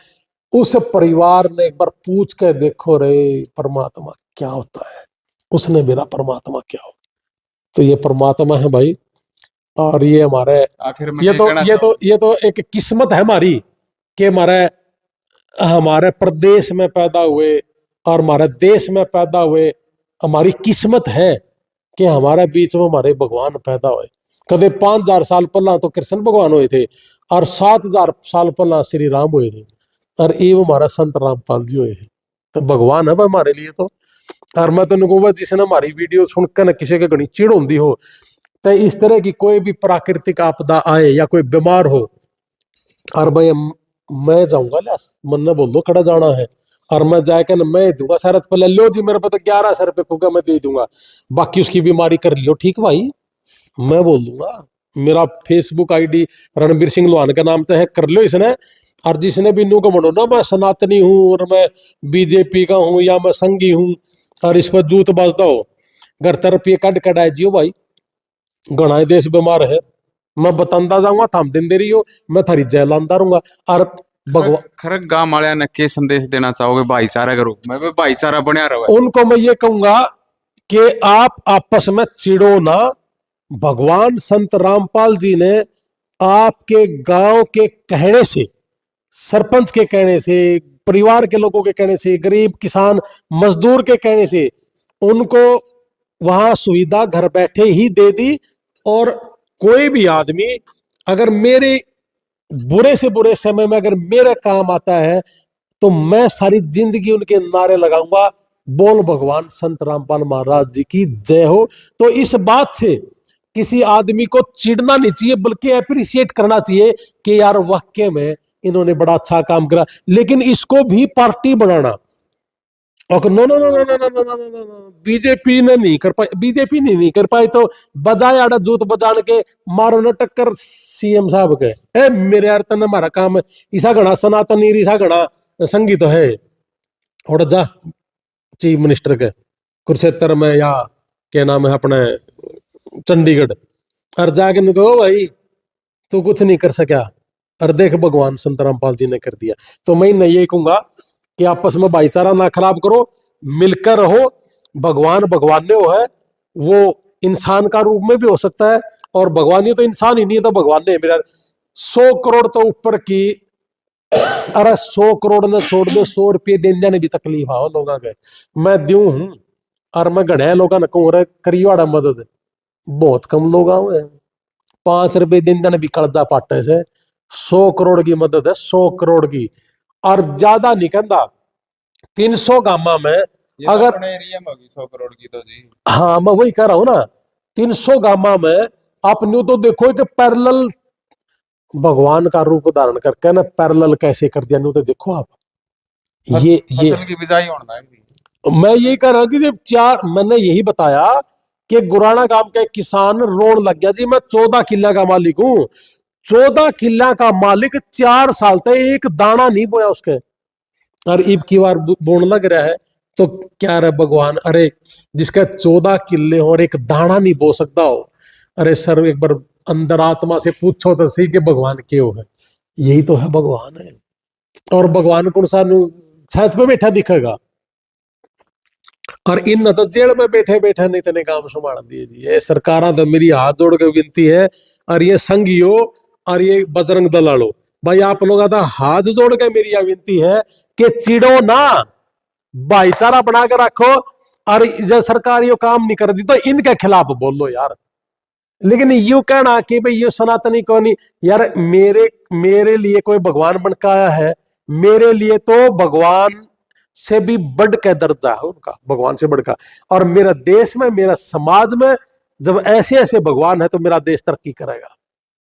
उस परिवार ने एक बार पूछ के देखो रे परमात्मा क्या होता है, उसने मेरा परमात्मा क्या हो, तो ये परमात्मा है भाई। और ये हमारे आखिर में ये तो एक किस्मत है हमारी कि हमारे प्रदेश में पैदा हुए और हमारे देश में पैदा हुए, हमारी किस्मत है कि हमारे बीच में हमारे भगवान पैदा हुए। कदे 5,000 साल पहला तो कृष्ण भगवान हुए थे, और 7,000 साल पहला श्री राम हुए थे, और ये हमारा संत रामपाल जी हुए हैं, तो भगवान है भाई हमारे लिए तो। और मैं तो कहूँगा जिसने हमारी वीडियो सुनकर न किसी के घनी चिड़ होती हो, तो इस तरह की कोई भी प्राकृतिक आपदा आए या कोई बीमार हो, और भाई मैं जाऊंगा मन ने बोल दो खड़ा जाना है, और मैं जाकर मैं दूंगा शरत पहले लो जी मेरे पे तो 1100 रुपये होगा मैं दे दूंगा, बाकी उसकी बीमारी कर लियो ठीक भाई, मैं बोल दूंगा। मेरा फेसबुक आईडी रणबीर सिंह लोहान के नाम से है, कर लो इसने। और जिसने भी नू को बोलो ना मैं सनातनी हूँ और मैं बीजेपी का हूँ या मैं संघी हूँ, और इस पर जूत बजता हो घर तरफ ये कट कटाए जियो भाई, गणाए देश बीमार है, मैं बताता जाऊंगा थाम दिन दे रही हो, मैं थारी जेल आंदा रहूंगा। और भगवान खरक गांव वाले ने के संदेश देना चाहोगे भाईचारा के रूप में, भाईचारा बनया रहे? उनको मैं ये कहूंगा कि आप आपस में चिड़ो ना। भगवान संत रामपाल जी ने आपके गांव के कहने से, सरपंच के कहने से, परिवार के लोगों के कहने से, गरीब किसान मजदूर के कहने से उनको वहां सुविधा घर बैठे ही दे दी। और कोई भी आदमी अगर मेरी बुरे से बुरे समय में अगर मेरा काम आता है तो मैं सारी जिंदगी उनके नारे लगाऊंगा, बोल भगवान संत रामपाल महाराज जी की जय हो। तो इस बात से किसी आदमी को चिढ़ना नहीं चाहिए, बल्कि अप्रिशिएट करना चाहिए कि यार वाकई में इन्होंने बड़ा अच्छा काम करा। लेकिन इसको भी पार्टी बनाना, और no no no no no no no no no no, BJP ने नहीं कर पाई, बीजेपी ने नहीं कर पाई तो बजाय आड़ा जूत बजान के मारो न टक्कर सीएम साहब के। ए मेरे यार तने हमारा काम ईसा घना सनातनी ईसा घना संगी तो है, और जा चीफ मिनिस्टर के कुरुक्षेत्र में या क्या नाम है अपने चंडीगढ़, और जाके न कहो भाई तू कुछ नहीं कर सका, और देख भगवान संत रामपाल जी ने कर दिया। तो मैं नहीं यही कहूंगा कि आपस में भाईचारा ना खराब करो, मिलकर रहो। भगवान भगवान वो है, वो इंसान का रूप में भी हो सकता है, और भगवान ये तो इंसान ही नहीं है तो भगवान ने मेरा 100 करोड़ तो ऊपर की, अरे 100 करोड़ ने छोड़ दो, 100 रुपये देने ने भी तकलीफ आओ लोगों के, मैं दू हूं। और मैं घड़े लोगों ने कहूँ रे करियो मदद, बहुत कम लोग आए, 5 रुपये देने ने भी कर्जा पाटे से। 100 करोड़ की मदद है, 100 करोड़ की, और ज्यादा नहीं कहता 300 गामा में ये तो अगर, अपने एरिया में होगी 100 करोड़ की तो जी। हाँ मैं वही कह रहा हूं ना, 300 गामा में आप न्यू तो देखो कि पैरेलल भगवान का रूप धारण करके ना पैरेलल कैसे कर दिया, न्यू तो देखो आप। ये फसल की बिजाई होना है। मैं यही कह रहा हूं कि चार, मैंने यही बताया कि गुराना गांव का एक किसान रोन लग गया जी, मैं 14 किला का मालिक हूं, 14 किला का मालिक 4 साल तक एक दाना नहीं बोया उसके, और ईब की बार बोन लग रहा है। तो क्या रे भगवान, अरे जिसका 14 किले हो और एक दाना नहीं बो सकता हो, अरे सर एक बार अंदर आत्मा से पूछो तो सही कि भगवान क्यों है। यही तो है भगवान है। और भगवान कौन सा छत पे बैठा दिखेगा, और इन तो जेल में बैठे बैठे नहीं इतने काम संभाल दिए जी। ये सरकारा तो मेरी हाथ जोड़ के विनती है, और ये संघियो और ये बजरंग दलालो, भाई आप लोग तो हाथ जोड़ के मेरी यह विनती है कि चिड़ो ना, भाईचारा बना के रखो, और जब सरकार ये काम नहीं कर दी तो इनके खिलाफ बोलो यार। लेकिन यू कहना कि भाई ये सनातनी कौन नहीं, यार मेरे लिए कोई भगवान बन के आया है, मेरे लिए तो भगवान से भी बढ़ के दर्जा है उनका, भगवान से बढ़कर। और मेरा देश में, मेरा समाज में जब ऐसे ऐसे भगवान है तो मेरा देश तरक्की करेगा।